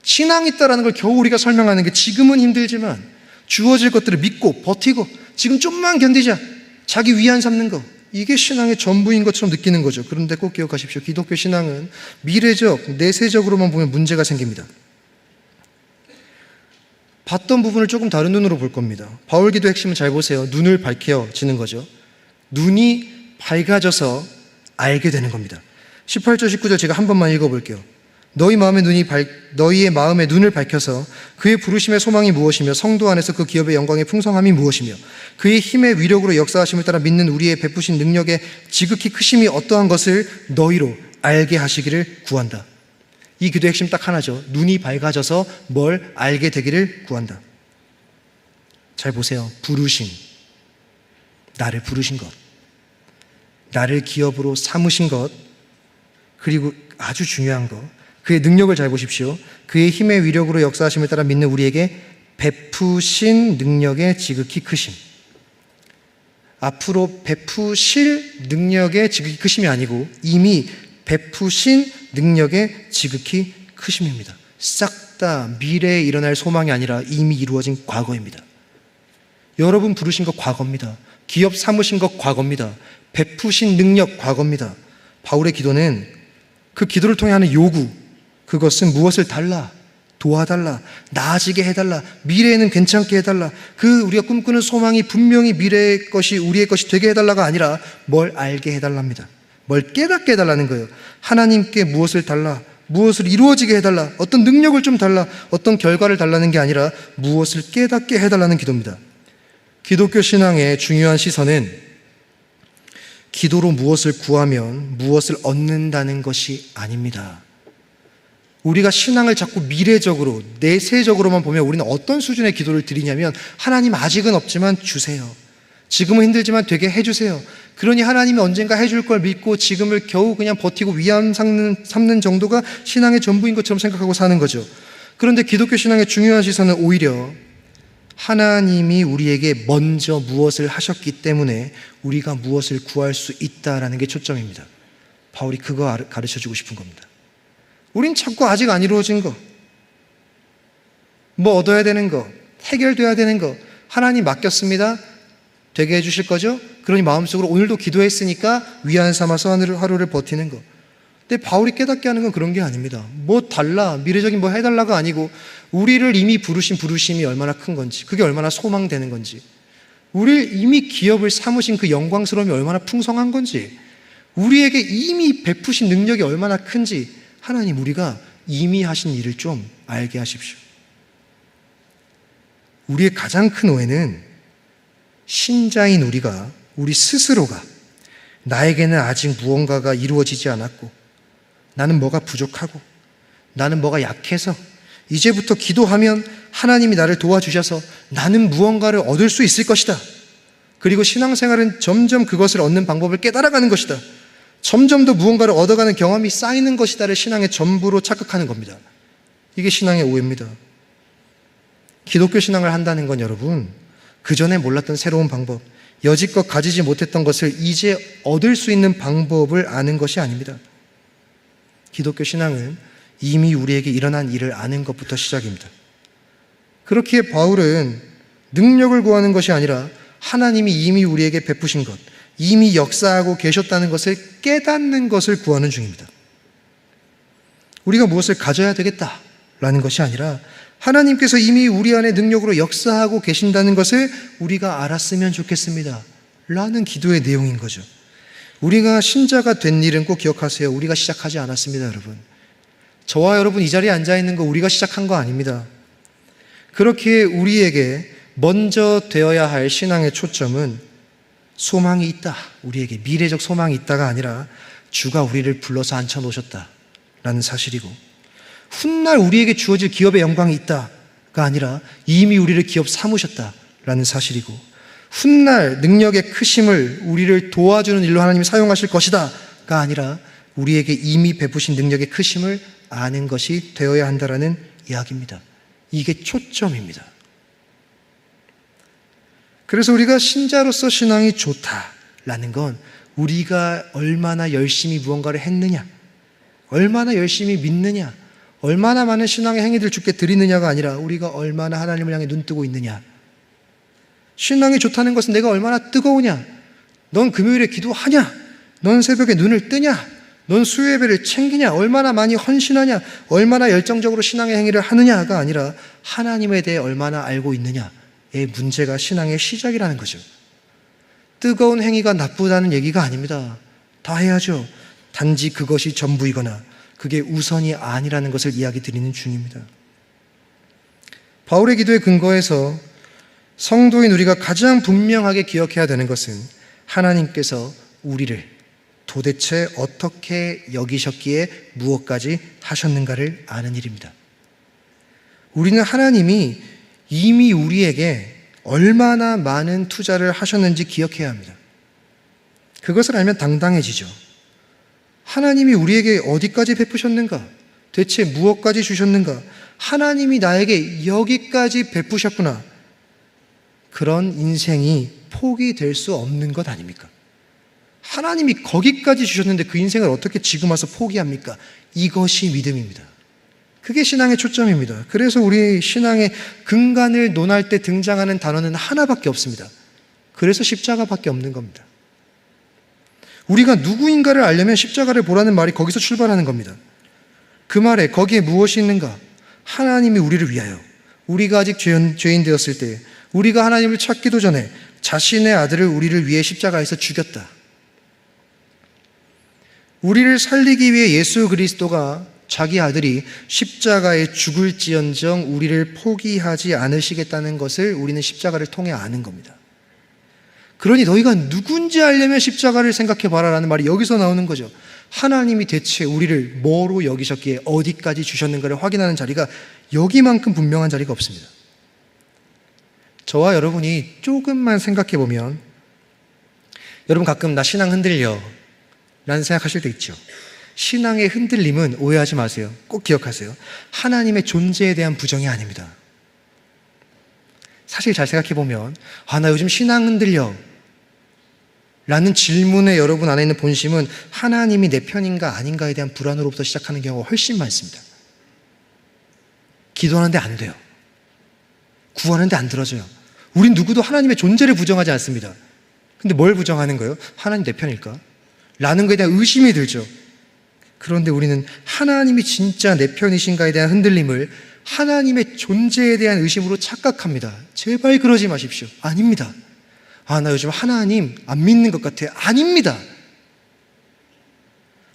신앙이 있다라는 걸 겨우 우리가 설명하는 게 지금은 힘들지만 주어질 것들을 믿고 버티고 지금 좀만 견디자, 자기 위안 삼는 거, 이게 신앙의 전부인 것처럼 느끼는 거죠. 그런데 꼭 기억하십시오. 기독교 신앙은 미래적, 내세적으로만 보면 문제가 생깁니다. 봤던 부분을 조금 다른 눈으로 볼 겁니다. 바울 기도 핵심은 잘 보세요. 눈을 밝혀지는 거죠. 눈이 밝아져서 알게 되는 겁니다. 18절 19절 제가 한 번만 읽어볼게요. 너희의 마음의 눈을 밝혀서 그의 부르심의 소망이 무엇이며 성도 안에서 그 기업의 영광의 풍성함이 무엇이며 그의 힘의 위력으로 역사하심을 따라 믿는 우리의 베푸신 능력의 지극히 크심이 어떠한 것을 너희로 알게 하시기를 구한다. 이 기도의 핵심 딱 하나죠. 눈이 밝아져서 뭘 알게 되기를 구한다. 잘 보세요. 부르심, 나를 부르신 것, 나를 기업으로 삼으신 것, 그리고 아주 중요한 것, 그의 능력을 잘 보십시오. 그의 힘의 위력으로 역사하심을 따라 믿는 우리에게 베푸신 능력의 지극히 크심. 앞으로 베푸실 능력의 지극히 크심이 아니고 이미 베푸신 능력의 지극히 크심입니다. 싹 다 미래에 일어날 소망이 아니라 이미 이루어진 과거입니다. 여러분 부르신 것 과거입니다. 기업 삼으신 것 과거입니다. 베푸신 능력 과거입니다. 바울의 기도는 그 기도를 통해 하는 요구, 그것은 무엇을 달라, 도와달라, 나아지게 해달라, 미래에는 괜찮게 해달라, 그 우리가 꿈꾸는 소망이 분명히 미래의 것이 우리의 것이 되게 해달라가 아니라 뭘 알게 해달랍니다. 뭘 깨닫게 해달라는 거예요. 하나님께 무엇을 달라, 무엇을 이루어지게 해달라, 어떤 능력을 좀 달라, 어떤 결과를 달라는 게 아니라 무엇을 깨닫게 해달라는 기도입니다. 기독교 신앙의 중요한 시선은 기도로 무엇을 구하면 무엇을 얻는다는 것이 아닙니다. 우리가 신앙을 자꾸 미래적으로, 내세적으로만 보면 우리는 어떤 수준의 기도를 드리냐면 하나님 아직은 없지만 주세요. 지금은 힘들지만 되게 해주세요. 그러니 하나님이 언젠가 해줄 걸 믿고 지금을 겨우 그냥 버티고 위안 삼는 정도가 신앙의 전부인 것처럼 생각하고 사는 거죠. 그런데 기독교 신앙의 중요한 시선은 오히려 하나님이 우리에게 먼저 무엇을 하셨기 때문에 우리가 무엇을 구할 수 있다라는 게 초점입니다. 바울이 그거 가르쳐주고 싶은 겁니다. 우린 자꾸 아직 안 이루어진 거, 뭐 얻어야 되는 거, 해결돼야 되는 거, 하나님 맡겼습니다. 되게 해주실 거죠? 그러니 마음속으로 오늘도 기도했으니까 위안 삼아서 하루를 버티는 거. 근데 바울이 깨닫게 하는 건 그런 게 아닙니다. 뭐 달라, 미래적인 뭐 해달라가 아니고 우리를 이미 부르신 부르심이 얼마나 큰 건지, 그게 얼마나 소망되는 건지, 우리를 이미 기업을 삼으신 그 영광스러움이 얼마나 풍성한 건지, 우리에게 이미 베푸신 능력이 얼마나 큰지 하나님 우리가 이미 하신 일을 좀 알게 하십시오. 우리의 가장 큰 오해는 신자인 우리 스스로가 나에게는 아직 무언가가 이루어지지 않았고 나는 뭐가 부족하고 나는 뭐가 약해서 이제부터 기도하면 하나님이 나를 도와주셔서 나는 무언가를 얻을 수 있을 것이다. 그리고 신앙생활은 점점 그것을 얻는 방법을 깨달아가는 것이다. 점점 더 무언가를 얻어가는 경험이 쌓이는 것이다를 신앙의 전부로 착각하는 겁니다. 이게 신앙의 오해입니다. 기독교 신앙을 한다는 건 여러분, 그 전에 몰랐던 새로운 방법, 여지껏 가지지 못했던 것을 이제 얻을 수 있는 방법을 아는 것이 아닙니다. 기독교 신앙은 이미 우리에게 일어난 일을 아는 것부터 시작입니다. 그렇기에 바울은 능력을 구하는 것이 아니라 하나님이 이미 우리에게 베푸신 것, 이미 역사하고 계셨다는 것을 깨닫는 것을 구하는 중입니다. 우리가 무엇을 가져야 되겠다라는 것이 아니라 하나님께서 이미 우리 안에 능력으로 역사하고 계신다는 것을 우리가 알았으면 좋겠습니다. 라는 기도의 내용인 거죠. 우리가 신자가 된 일은 꼭 기억하세요. 우리가 시작하지 않았습니다, 여러분. 저와 여러분 이 자리에 앉아있는 거 우리가 시작한 거 아닙니다. 그렇게 우리에게 먼저 되어야 할 신앙의 초점은 소망이 있다, 우리에게 미래적 소망이 있다가 아니라 주가 우리를 불러서 앉혀놓으셨다라는 사실이고, 훗날 우리에게 주어질 기업의 영광이 있다가 아니라 이미 우리를 기업 삼으셨다라는 사실이고, 훗날 능력의 크심을 우리를 도와주는 일로 하나님이 사용하실 것이다가 아니라 우리에게 이미 베푸신 능력의 크심을 아는 것이 되어야 한다라는 이야기입니다. 이게 초점입니다. 그래서 우리가 신자로서 신앙이 좋다라는 건 우리가 얼마나 열심히 무언가를 했느냐, 얼마나 열심히 믿느냐, 얼마나 많은 신앙의 행위들을 주께 드리느냐가 아니라 우리가 얼마나 하나님을 향해 눈뜨고 있느냐. 신앙이 좋다는 것은 내가 얼마나 뜨거우냐, 넌 금요일에 기도하냐, 넌 새벽에 눈을 뜨냐, 넌 수요 예배를 챙기냐, 얼마나 많이 헌신하냐, 얼마나 열정적으로 신앙의 행위를 하느냐가 아니라 하나님에 대해 얼마나 알고 있느냐의 문제가 신앙의 시작이라는 거죠. 뜨거운 행위가 나쁘다는 얘기가 아닙니다. 다 해야죠. 단지 그것이 전부이거나 그게 우선이 아니라는 것을 이야기 드리는 중입니다. 바울의 기도에 근거해서 성도인 우리가 가장 분명하게 기억해야 되는 것은 하나님께서 우리를 도대체 어떻게 여기셨기에 무엇까지 하셨는가를 아는 일입니다. 우리는 하나님이 이미 우리에게 얼마나 많은 투자를 하셨는지 기억해야 합니다. 그것을 알면 당당해지죠. 하나님이 우리에게 어디까지 베푸셨는가? 대체 무엇까지 주셨는가? 하나님이 나에게 여기까지 베푸셨구나. 그런 인생이 포기될 수 없는 것 아닙니까? 하나님이 거기까지 주셨는데 그 인생을 어떻게 지금 와서 포기합니까? 이것이 믿음입니다. 그게 신앙의 초점입니다. 그래서 우리 신앙의 근간을 논할 때 등장하는 단어는 하나밖에 없습니다. 그래서 십자가밖에 없는 겁니다. 우리가 누구인가를 알려면 십자가를 보라는 말이 거기서 출발하는 겁니다. 그 말에 거기에 무엇이 있는가? 하나님이 우리를 위하여, 우리가 아직 죄인 되었을 때 우리가 하나님을 찾기도 전에 자신의 아들을 우리를 위해 십자가에서 죽였다. 우리를 살리기 위해 예수 그리스도가 자기 아들이 십자가에 죽을지언정 우리를 포기하지 않으시겠다는 것을 우리는 십자가를 통해 아는 겁니다. 그러니 너희가 누군지 알려면 십자가를 생각해봐라 라는 말이 여기서 나오는 거죠. 하나님이 대체 우리를 뭐로 여기셨기에 어디까지 주셨는가를 확인하는 자리가 여기만큼 분명한 자리가 없습니다. 저와 여러분이 조금만 생각해보면, 여러분 가끔 나 신앙 흔들려 라는 생각하실 때 있죠. 신앙의 흔들림은 오해하지 마세요. 꼭 기억하세요. 하나님의 존재에 대한 부정이 아닙니다. 사실 잘 생각해보면 나 요즘 신앙 흔들려 라는 질문에 여러분 안에 있는 본심은 하나님이 내 편인가 아닌가에 대한 불안으로부터 시작하는 경우가 훨씬 많습니다. 기도하는데 안 돼요. 구하는데 안 들어져요. 우린 누구도 하나님의 존재를 부정하지 않습니다. 근데 뭘 부정하는 거예요? 하나님 내 편일까? 라는 것에 대한 의심이 들죠. 그런데 우리는 하나님이 진짜 내 편이신가에 대한 흔들림을 하나님의 존재에 대한 의심으로 착각합니다. 제발 그러지 마십시오. 아닙니다. 나 요즘 하나님 안 믿는 것 같아. 아닙니다.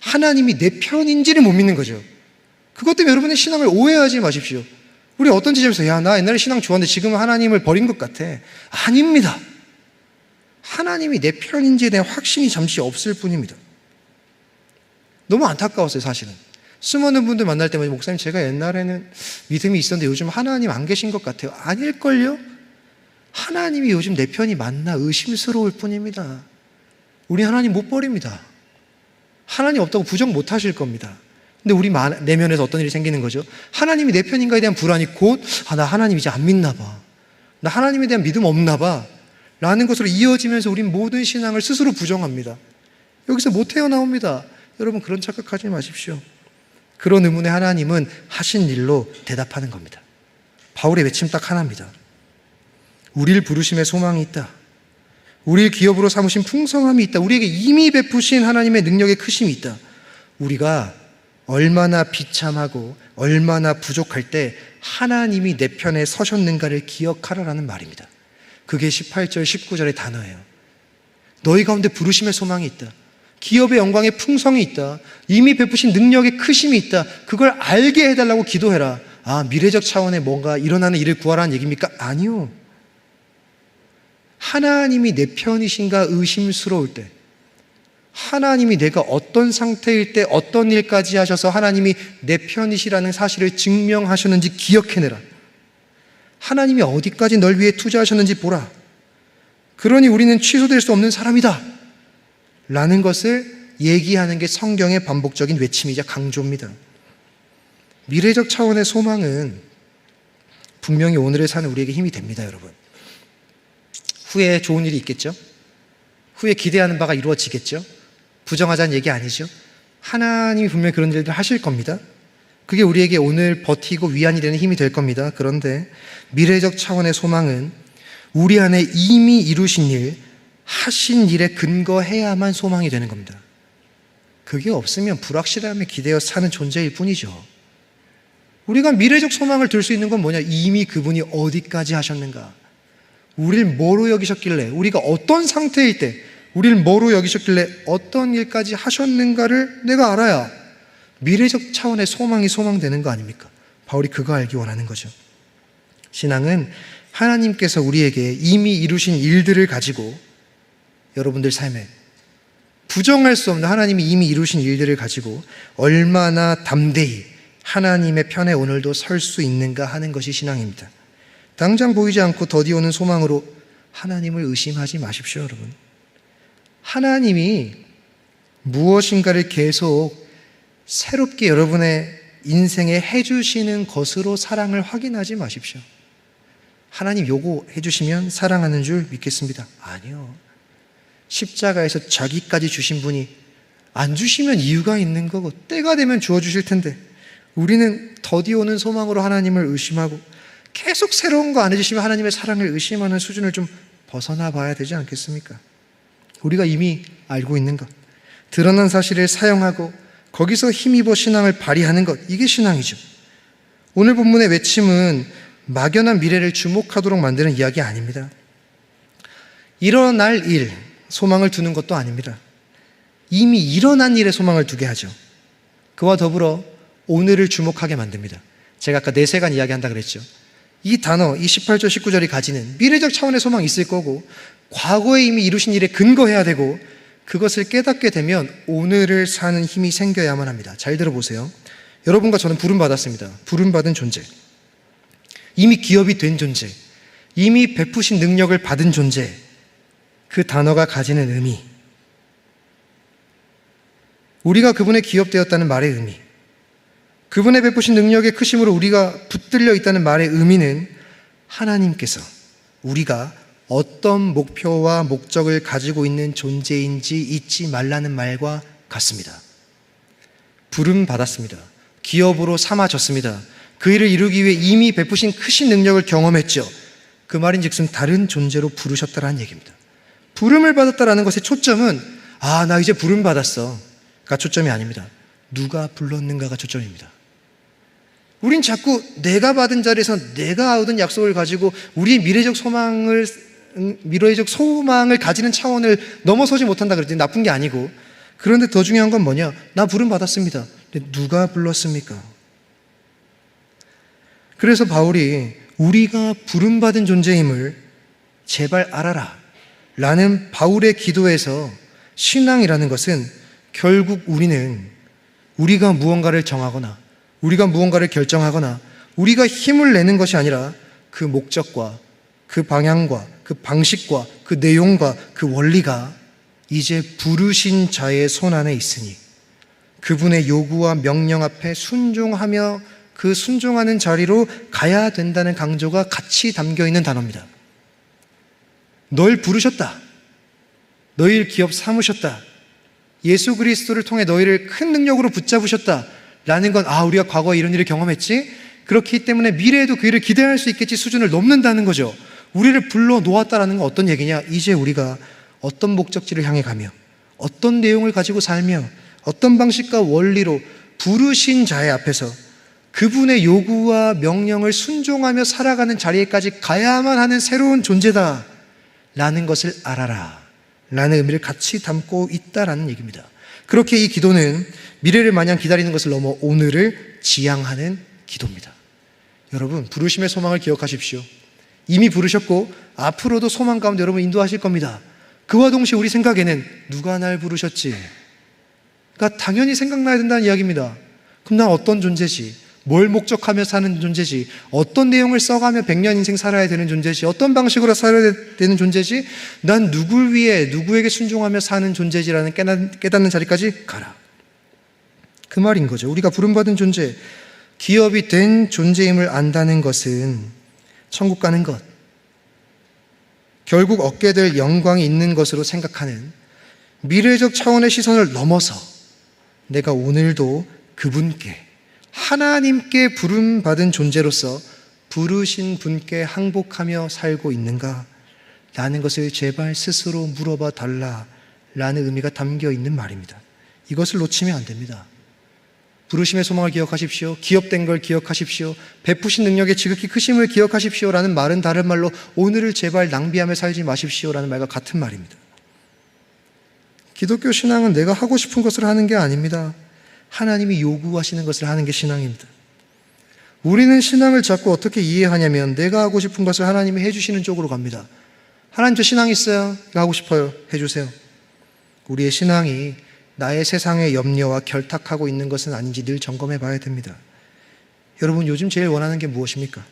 하나님이 내 편인지를 못 믿는 거죠. 그것 때문에 여러분의 신앙을 오해하지 마십시오. 우리 어떤 지점에서 나 옛날에 신앙 좋았는데 지금은 하나님을 버린 것 같아. 아닙니다. 하나님이 내 편인지에 대한 확신이 잠시 없을 뿐입니다. 너무 안타까웠어요, 사실은. 수많은 분들 만날 때마다 목사님 제가 옛날에는 믿음이 있었는데 요즘 하나님 안 계신 것 같아요. 아닐걸요? 하나님이 요즘 내 편이 맞나 의심스러울 뿐입니다. 우리 하나님 못 버립니다. 하나님 없다고 부정 못 하실 겁니다. 근데 우리 내면에서 어떤 일이 생기는 거죠? 하나님이 내 편인가에 대한 불안이 곧 나 하나님 이제 안 믿나 봐. 나 하나님에 대한 믿음 없나 봐. 라는 것으로 이어지면서 우린 모든 신앙을 스스로 부정합니다. 여기서 못 헤어나옵니다. 여러분 그런 착각하지 마십시오. 그런 의문에 하나님은 하신 일로 대답하는 겁니다. 바울의 외침 딱 하나입니다. 우리를 부르심에 소망이 있다. 우리를 기업으로 삼으신 풍성함이 있다. 우리에게 이미 베푸신 하나님의 능력의 크심이 있다. 우리가 얼마나 비참하고 얼마나 부족할 때 하나님이 내 편에 서셨는가를 기억하라라는 말입니다. 그게 18절, 19절의 단어예요. 너희 가운데 부르심의 소망이 있다. 기업의 영광의 풍성이 있다. 이미 베푸신 능력의 크심이 있다. 그걸 알게 해달라고 기도해라. 아, 미래적 차원에 뭔가 일어나는 일을 구하라는 얘기입니까? 아니요. 하나님이 내 편이신가 의심스러울 때, 하나님이 내가 어떤 상태일 때 어떤 일까지 하셔서 하나님이 내 편이시라는 사실을 증명하셨는지 기억해내라. 하나님이 어디까지 널 위해 투자하셨는지 보라. 그러니 우리는 취소될 수 없는 사람이다 라는 것을 얘기하는 게 성경의 반복적인 외침이자 강조입니다. 미래적 차원의 소망은 분명히 오늘을 사는 우리에게 힘이 됩니다, 여러분. 후에 좋은 일이 있겠죠? 후에 기대하는 바가 이루어지겠죠? 부정하자는 얘기 아니죠? 하나님이 분명히 그런 일들 하실 겁니다. 그게 우리에게 오늘 버티고 위안이 되는 힘이 될 겁니다. 그런데 미래적 차원의 소망은 우리 안에 이미 이루신 일, 하신 일에 근거해야만 소망이 되는 겁니다. 그게 없으면 불확실함에 기대어 사는 존재일 뿐이죠. 우리가 미래적 소망을 들 수 있는 건 뭐냐? 이미 그분이 어디까지 하셨는가? 우리를 뭐로 여기셨길래, 우리가 어떤 상태일 때 우리를 뭐로 여기셨길래 어떤 일까지 하셨는가를 내가 알아야 미래적 차원의 소망이 소망되는 거 아닙니까? 바울이 그거 알기 원하는 거죠. 신앙은 하나님께서 우리에게 이미 이루신 일들을 가지고 여러분들 삶에 부정할 수 없는 하나님이 이미 이루신 일들을 가지고 얼마나 담대히 하나님의 편에 오늘도 설 수 있는가 하는 것이 신앙입니다. 당장 보이지 않고 더디오는 소망으로 하나님을 의심하지 마십시오, 여러분. 하나님이 무엇인가를 계속 새롭게 여러분의 인생에 해주시는 것으로 사랑을 확인하지 마십시오. 하나님 요거 해주시면 사랑하는 줄 믿겠습니다. 아니요. 십자가에서 자기까지 주신 분이 안 주시면 이유가 있는 거고 때가 되면 주어주실 텐데 우리는 더디오는 소망으로 하나님을 의심하고 계속 새로운 거 안 해주시면 하나님의 사랑을 의심하는 수준을 좀 벗어나 봐야 되지 않겠습니까? 우리가 이미 알고 있는 것, 드러난 사실을 사용하고 거기서 힘입어 신앙을 발휘하는 것, 이게 신앙이죠. 오늘 본문의 외침은 막연한 미래를 주목하도록 만드는 이야기 아닙니다. 일어날 일, 소망을 두는 것도 아닙니다. 이미 일어난 일에 소망을 두게 하죠. 그와 더불어 오늘을 주목하게 만듭니다. 제가 아까 내세간 이야기한다 그랬죠. 이 단어, 이 18절, 19절이 가지는 미래적 차원의 소망이 있을 거고 과거에 이미 이루신 일에 근거해야 되고 그것을 깨닫게 되면 오늘을 사는 힘이 생겨야만 합니다. 잘 들어보세요. 여러분과 저는 부름받았습니다. 부름받은 존재, 이미 기업이 된 존재, 이미 베푸신 능력을 받은 존재, 그 단어가 가지는 의미, 우리가 그분의 기업되었다는 말의 의미, 그분의 베푸신 능력의 크심으로 우리가 붙들려 있다는 말의 의미는 하나님께서 우리가 어떤 목표와 목적을 가지고 있는 존재인지 잊지 말라는 말과 같습니다. 부름 받았습니다. 기업으로 삼아졌습니다. 그 일을 이루기 위해 이미 베푸신 크신 능력을 경험했죠. 그 말인즉슨 다른 존재로 부르셨다라는 얘기입니다. 부름을 받았다라는 것의 초점은 나 이제 부름 받았어가 초점이 아닙니다. 누가 불렀는가가 초점입니다. 우린 자꾸 내가 받은 자리에서 내가 얻은 약속을 가지고 우리의 미래적 소망을 가지는 차원을 넘어서지 못한다 그랬더니 나쁜 게 아니고, 그런데 더 중요한 건 뭐냐? 나 부름 받았습니다. 근데 누가 불렀습니까? 그래서 바울이 우리가 부름받은 존재임을 제발 알아라 라는 바울의 기도에서 신앙이라는 것은 결국 우리가 무언가를 정하거나 우리가 무언가를 결정하거나 우리가 힘을 내는 것이 아니라 그 목적과 그 방향과 그 방식과 그 내용과 그 원리가 이제 부르신 자의 손 안에 있으니 그분의 요구와 명령 앞에 순종하며 그 순종하는 자리로 가야 된다는 강조가 같이 담겨있는 단어입니다. 널 부르셨다. 너희를 기업 삼으셨다. 예수 그리스도를 통해 너희를 큰 능력으로 붙잡으셨다 라는 건 우리가 과거에 이런 일을 경험했지, 그렇기 때문에 미래에도 그 일을 기대할 수 있겠지 수준을 넘는다는 거죠. 우리를 불러 놓았다라는 건 어떤 얘기냐? 이제 우리가 어떤 목적지를 향해 가며 어떤 내용을 가지고 살며 어떤 방식과 원리로 부르신 자의 앞에서 그분의 요구와 명령을 순종하며 살아가는 자리에까지 가야만 하는 새로운 존재다 라는 것을 알아라 라는 의미를 같이 담고 있다라는 얘기입니다. 그렇게 이 기도는 미래를 마냥 기다리는 것을 넘어 오늘을 지향하는 기도입니다. 여러분, 부르심의 소망을 기억하십시오. 이미 부르셨고 앞으로도 소망 가운데 여러분 인도하실 겁니다. 그와 동시에 우리 생각에는 누가 날 부르셨지? 그러니까 당연히 생각나야 된다는 이야기입니다. 그럼 난 어떤 존재지? 뭘 목적하며 사는 존재지? 어떤 내용을 써가며 100년 인생 살아야 되는 존재지? 어떤 방식으로 살아야 되는 존재지? 난 누굴 위해 누구에게 순종하며 사는 존재지라는 깨닫는 자리까지 가라. 그 말인 거죠. 우리가 부름받은 존재, 기업이 된 존재임을 안다는 것은 천국 가는 것, 결국 얻게 될 영광이 있는 것으로 생각하는 미래적 차원의 시선을 넘어서 내가 오늘도 그분께, 하나님께 부름받은 존재로서 부르신 분께 항복하며 살고 있는가? 라는 것을 제발 스스로 물어봐 달라라는 의미가 담겨 있는 말입니다. 이것을 놓치면 안 됩니다. 부르심의 소망을 기억하십시오. 기업된 걸 기억하십시오. 베푸신 능력의 지극히 크심을 기억하십시오 라는 말은 다른 말로 오늘을 제발 낭비하며 살지 마십시오 라는 말과 같은 말입니다. 기독교 신앙은 내가 하고 싶은 것을 하는 게 아닙니다. 하나님이 요구하시는 것을 하는 게 신앙입니다. 우리는 신앙을 자꾸 어떻게 이해하냐면 내가 하고 싶은 것을 하나님이 해주시는 쪽으로 갑니다. 하나님, 저 신앙 있어요. 이거 하고 싶어요. 해주세요. 우리의 신앙이 나의 세상의 염려와 결탁하고 있는 것은 아닌지 늘 점검해 봐야 됩니다. 여러분, 요즘 제일 원하는 게 무엇입니까?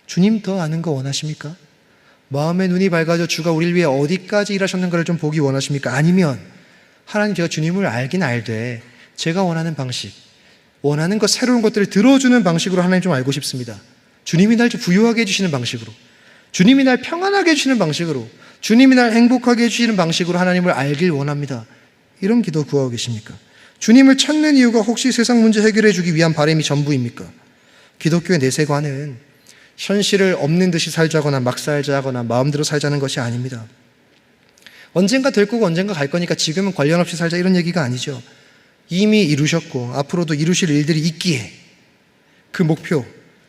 주님 더 아는 거 원하십니까? 마음의 눈이 밝아져 주가 우리를 위해 어디까지 일하셨는가를 좀 보기 원하십니까? 아니면 하나님, 제가 주님을 알긴 알되 제가 원하는 방식, 원하는 것, 새로운 것들을 들어주는 방식으로 하나님 좀 알고 싶습니다. 주님이 날 좀 부유하게 해주시는 방식으로, 주님이 날 평안하게 해주시는 방식으로, 주님이 날 행복하게 해주시는 방식으로 하나님을 알길 원합니다. 이런 기도 구하고 계십니까? 주님을 찾는 이유가 혹시 세상 문제 해결해 주기 위한 바람이 전부입니까? 기독교의 내세관은 현실을 없는 듯이 살자거나 막 살자거나 마음대로 살자는 것이 아닙니다. 언젠가 될 거고 언젠가 갈 거니까 지금은 관련 없이 살자 이런 얘기가 아니죠. 이미 이루셨고 앞으로도 이루실 일들이 있기에 그 목표,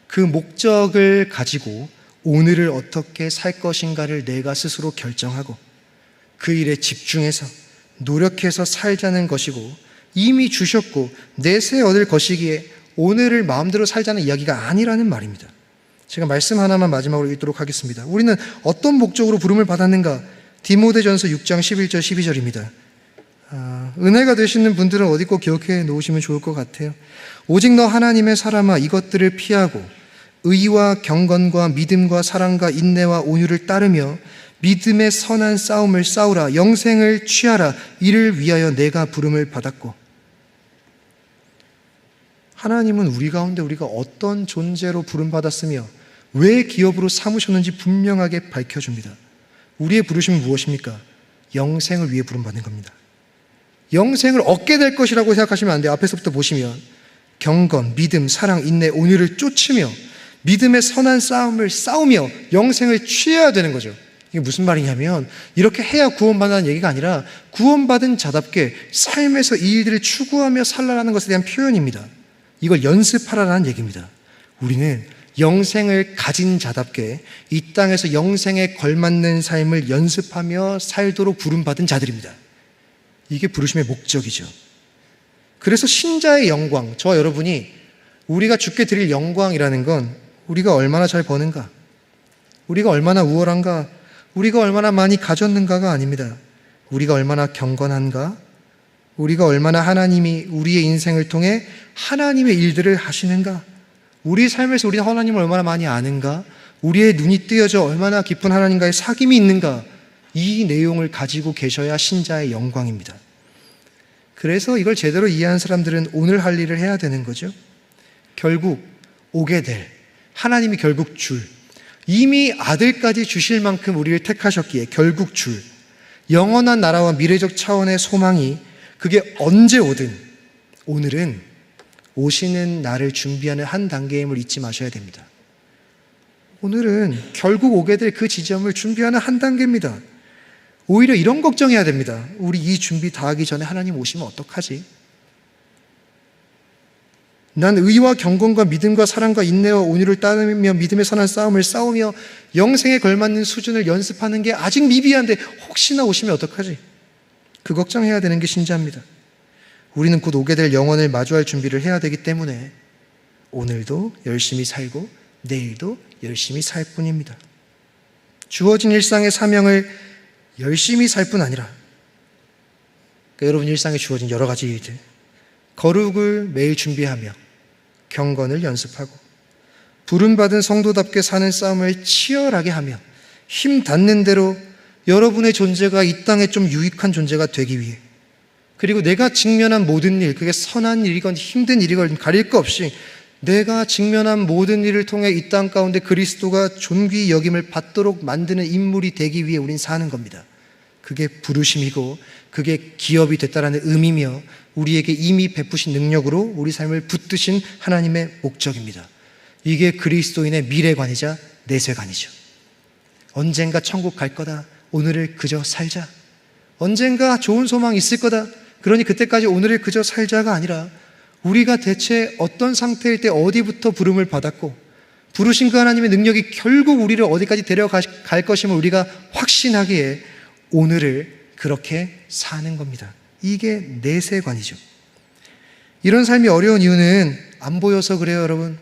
그 목적을 가지고 오늘을 어떻게 살 것인가를 내가 스스로 결정하고 그 일에 집중해서 노력해서 살자는 것이고, 이미 주셨고 내세 얻을 것이기에 오늘을 마음대로 살자는 이야기가 아니라는 말입니다. 제가 말씀 하나만 마지막으로 읽도록 하겠습니다. 우리는 어떤 목적으로 부름을 받았는가? 디모데전서 6장 11절 12절입니다. 은혜가 되시는 분들은 어디 꼭 기억해 놓으시면 좋을 것 같아요. 오직 너 하나님의 사람아, 이것들을 피하고 의와 경건과 믿음과 사랑과 인내와 온유를 따르며 믿음의 선한 싸움을 싸우라. 영생을 취하라. 이를 위하여 내가 부름을 받았고. 하나님은 우리 가운데 우리가 어떤 존재로 부름받았으며 왜 기업으로 삼으셨는지 분명하게 밝혀줍니다. 우리의 부르심은 무엇입니까? 영생을 위해 부름받는 겁니다. 영생을 얻게 될 것이라고 생각하시면 안 돼요. 앞에서부터 보시면 경건, 믿음, 사랑, 인내, 온유를 쫓으며 믿음의 선한 싸움을 싸우며 영생을 취해야 되는 거죠. 이게 무슨 말이냐면 이렇게 해야 구원받는다는 얘기가 아니라 구원받은 자답게 삶에서 이 일들을 추구하며 살라라는 것에 대한 표현입니다. 이걸 연습하라는 얘기입니다. 우리는 영생을 가진 자답게 이 땅에서 영생에 걸맞는 삶을 연습하며 살도록 부름받은 자들입니다. 이게 부르심의 목적이죠. 그래서 신자의 영광, 저와 여러분이 우리가 주께 드릴 영광이라는 건 우리가 얼마나 잘 버는가, 우리가 얼마나 우월한가, 우리가 얼마나 많이 가졌는가가 아닙니다. 우리가 얼마나 경건한가, 우리가 얼마나 하나님이 우리의 인생을 통해 하나님의 일들을 하시는가, 우리 삶에서 우리가 하나님을 얼마나 많이 아는가, 우리의 눈이 뜨여져 얼마나 깊은 하나님과의 사귐이 있는가, 이 내용을 가지고 계셔야 신자의 영광입니다. 그래서 이걸 제대로 이해한 사람들은 오늘 할 일을 해야 되는 거죠. 결국 오게 될 하나님이 결국 줄, 이미 아들까지 주실 만큼 우리를 택하셨기에 결국 줄 영원한 나라와 미래적 차원의 소망이 그게 언제 오든 오늘은 오시는 날을 준비하는 한 단계임을 잊지 마셔야 됩니다. 오늘은 결국 오게 될 그 지점을 준비하는 한 단계입니다. 오히려 이런 걱정해야 됩니다. 우리 이 준비 다 하기 전에 하나님 오시면 어떡하지? 난 의와 경건과 믿음과 사랑과 인내와 온유를 따르며 믿음의 선한 싸움을 싸우며 영생에 걸맞는 수준을 연습하는 게 아직 미비한데 혹시나 오시면 어떡하지? 그 걱정해야 되는 게 신자입니다. 우리는 곧 오게 될 영혼을 마주할 준비를 해야 되기 때문에 오늘도 열심히 살고 내일도 열심히 살 뿐입니다. 주어진 일상의 사명을 열심히 살 뿐 아니라 여러분 일상에 주어진 여러 가지 일들, 거룩을 매일 준비하며 경건을 연습하고 부름받은 성도답게 사는 싸움을 치열하게 하며 힘 닿는 대로 여러분의 존재가 이 땅에 좀 유익한 존재가 되기 위해, 그리고 내가 직면한 모든 일, 그게 선한 일이건 힘든 일이건 가릴 거 없이 내가 직면한 모든 일을 통해 이 땅 가운데 그리스도가 존귀 여김을 받도록 만드는 인물이 되기 위해 우린 사는 겁니다. 그게 부르심이고 그게 기업이 됐다라는 의미며 우리에게 이미 베푸신 능력으로 우리 삶을 붙드신 하나님의 목적입니다. 이게 그리스도인의 미래관이자 내세관이죠. 언젠가 천국 갈 거다. 오늘을 그저 살자. 언젠가 좋은 소망 있을 거다. 그러니 그때까지 오늘을 그저 살자가 아니라 우리가 대체 어떤 상태일 때 어디부터 부름을 받았고 부르신 그 하나님의 능력이 결국 우리를 어디까지 데려갈 것임을 우리가 확신하기에 오늘을 그렇게 사는 겁니다. 이게 내세관이죠. 이런 삶이 어려운 이유는 안 보여서 그래요, 여러분.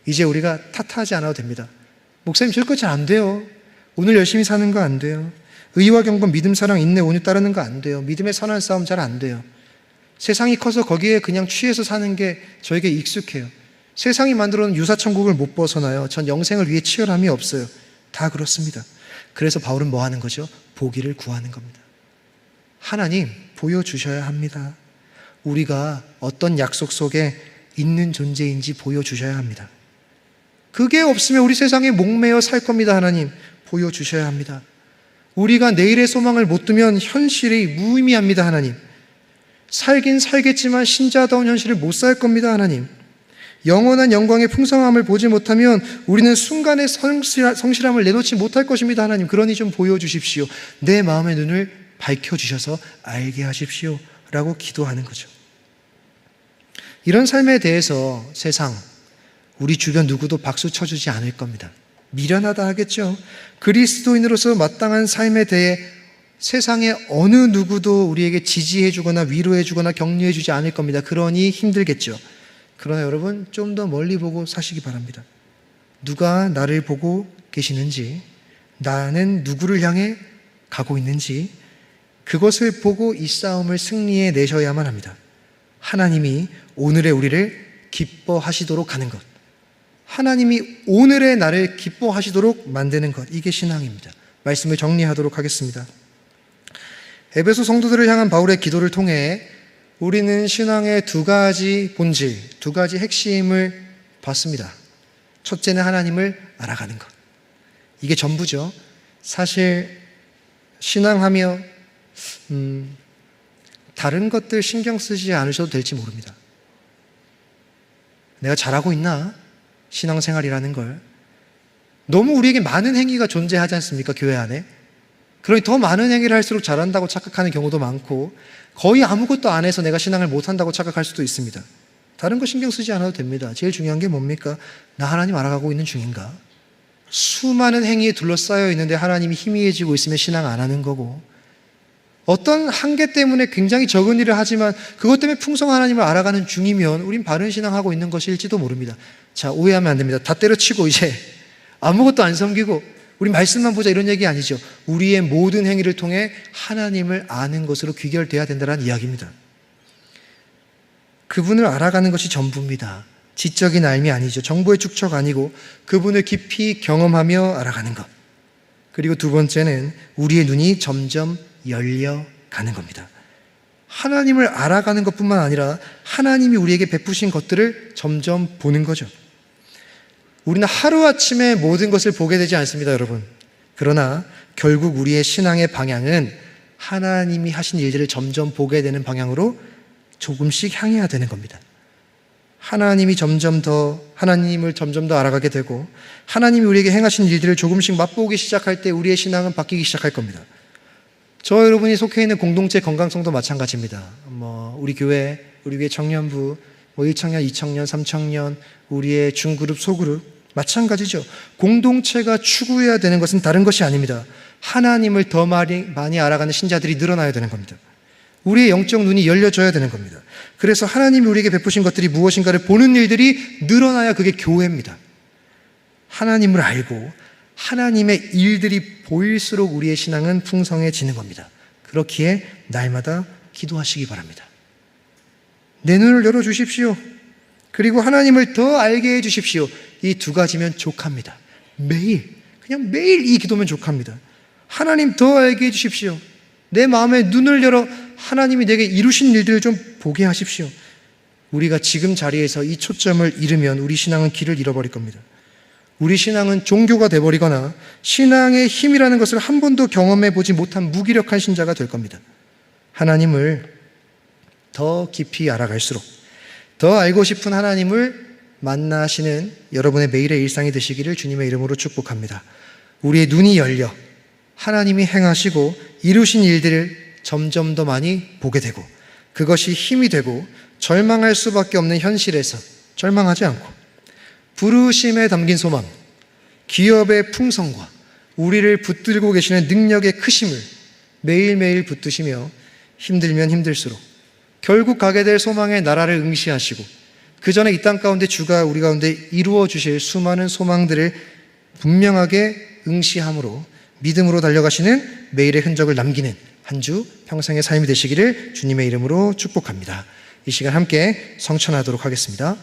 이제 우리가 탓하지 않아도 됩니다. 목사님, 저거 잘 안 돼요. 오늘 열심히 사는 거 안 돼요. 의와 경건, 믿음, 사랑, 인내, 온유 따르는 거 안 돼요. 믿음의 선한 싸움 잘 안 돼요. 세상이 커서 거기에 그냥 취해서 사는 게 저에게 익숙해요. 세상이 만들어 놓은 유사천국을 못 벗어나요. 전 영생을 위해 치열함이 없어요. 다 그렇습니다. 그래서 바울은 뭐 하는 거죠? 보기를 구하는 겁니다. 하나님, 보여주셔야 합니다. 우리가 어떤 약속 속에 있는 존재인지 보여주셔야 합니다. 그게 없으면 우리 세상에 목매어 살 겁니다. 하나님, 보여주셔야 합니다. 우리가 내일의 소망을 못 두면 현실이 무의미합니다. 하나님, 살긴 살겠지만 신자다운 현실을 못 살 겁니다. 하나님, 영원한 영광의 풍성함을 보지 못하면 우리는 순간의 성실함을 내놓지 못할 것입니다. 하나님, 그러니 좀 보여주십시오. 내 마음의 눈을 밝혀주셔서 알게 하십시오 라고 기도하는 거죠. 이런 삶에 대해서 세상, 우리 주변 누구도 박수 쳐주지 않을 겁니다. 미련하다 하겠죠. 그리스도인으로서 마땅한 삶에 대해 세상의 어느 누구도 우리에게 지지해주거나 위로해주거나 격려해주지 않을 겁니다. 그러니 힘들겠죠. 그러나 여러분, 좀 더 멀리 보고 사시기 바랍니다. 누가 나를 보고 계시는지, 나는 누구를 향해 가고 있는지, 그것을 보고 이 싸움을 승리해 내셔야만 합니다. 하나님이 오늘의 우리를 기뻐하시도록 하는 것, 하나님이 오늘의 나를 기뻐하시도록 만드는 것, 이게 신앙입니다. 말씀을 정리하도록 하겠습니다. 에베소 성도들을 향한 바울의 기도를 통해 우리는 신앙의 두 가지 본질, 두 가지 핵심을 봤습니다. 첫째는 하나님을 알아가는 것. 이게 전부죠. 사실 신앙하며 다른 것들 신경 쓰지 않으셔도 될지 모릅니다. 내가 잘하고 있나? 신앙생활이라는 걸. 너무 우리에게 많은 행위가 존재하지 않습니까? 교회 안에. 그러니 더 많은 행위를 할수록 잘한다고 착각하는 경우도 많고, 거의 아무것도 안 해서 내가 신앙을 못한다고 착각할 수도 있습니다. 다른 거 신경 쓰지 않아도 됩니다. 제일 중요한 게 뭡니까? 나 하나님 알아가고 있는 중인가? 수많은 행위에 둘러싸여 있는데 하나님이 희미해지고 있으면 신앙 안 하는 거고, 어떤 한계 때문에 굉장히 적은 일을 하지만 그것 때문에 풍성한 하나님을 알아가는 중이면 우린 바른 신앙하고 있는 것일지도 모릅니다. 자, 오해하면 안 됩니다. 다 때려치고 이제 아무것도 안 섬기고 우리 말씀만 보자 이런 얘기 아니죠. 우리의 모든 행위를 통해 하나님을 아는 것으로 귀결돼야 된다는 이야기입니다. 그분을 알아가는 것이 전부입니다. 지적인 알미 아니죠. 정보의 축적 아니고 그분을 깊이 경험하며 알아가는 것. 그리고 두 번째는 우리의 눈이 점점 열려가는 겁니다. 하나님을 알아가는 것뿐만 아니라 하나님이 우리에게 베푸신 것들을 점점 보는 거죠. 우리는 하루아침에 모든 것을 보게 되지 않습니다, 여러분. 그러나 결국 우리의 신앙의 방향은 하나님이 하신 일들을 점점 보게 되는 방향으로 조금씩 향해야 되는 겁니다. 하나님을 점점 더 알아가게 되고 하나님이 우리에게 행하신 일들을 조금씩 맛보기 시작할 때 우리의 신앙은 바뀌기 시작할 겁니다. 저 여러분이 속해 있는 공동체 건강성도 마찬가지입니다. 우리 교회, 우리 교회 청년부, 뭐 1청년, 2청년, 3청년, 우리의 중그룹, 소그룹 마찬가지죠. 공동체가 추구해야 되는 것은 다른 것이 아닙니다. 하나님을 더 많이 알아가는 신자들이 늘어나야 되는 겁니다. 우리의 영적 눈이 열려져야 되는 겁니다. 그래서 하나님이 우리에게 베푸신 것들이 무엇인가를 보는 일들이 늘어나야 그게 교회입니다. 하나님을 알고 하나님의 일들이 보일수록 우리의 신앙은 풍성해지는 겁니다. 그렇기에 날마다 기도하시기 바랍니다. 내 눈을 열어주십시오. 그리고 하나님을 더 알게 해주십시오. 이 두 가지면 족합니다. 그냥 매일 이 기도면 족합니다. 하나님 더 알게 해주십시오. 내 마음에 눈을 열어 하나님이 내게 이루신 일들을 좀 보게 하십시오. 우리가 지금 자리에서 이 초점을 잃으면 우리 신앙은 길을 잃어버릴 겁니다. 우리 신앙은 종교가 돼버리거나 신앙의 힘이라는 것을 한 번도 경험해 보지 못한 무기력한 신자가 될 겁니다. 하나님을 더 깊이 알아갈수록 더 알고 싶은 하나님을 만나시는 여러분의 매일의 일상이 되시기를 주님의 이름으로 축복합니다. 우리의 눈이 열려 하나님이 행하시고 이루신 일들을 점점 더 많이 보게 되고 그것이 힘이 되고 절망할 수밖에 없는 현실에서 절망하지 않고 부르심에 담긴 소망, 기업의 풍성과 우리를 붙들고 계시는 능력의 크심을 매일매일 붙드시며 힘들면 힘들수록 결국 가게 될 소망의 나라를 응시하시고 그 전에 이 땅 가운데 주가 우리 가운데 이루어 주실 수많은 소망들을 분명하게 응시함으로 믿음으로 달려가시는 매일의 흔적을 남기는 한 주 평생의 삶이 되시기를 주님의 이름으로 축복합니다. 이 시간 함께 성천하도록 하겠습니다.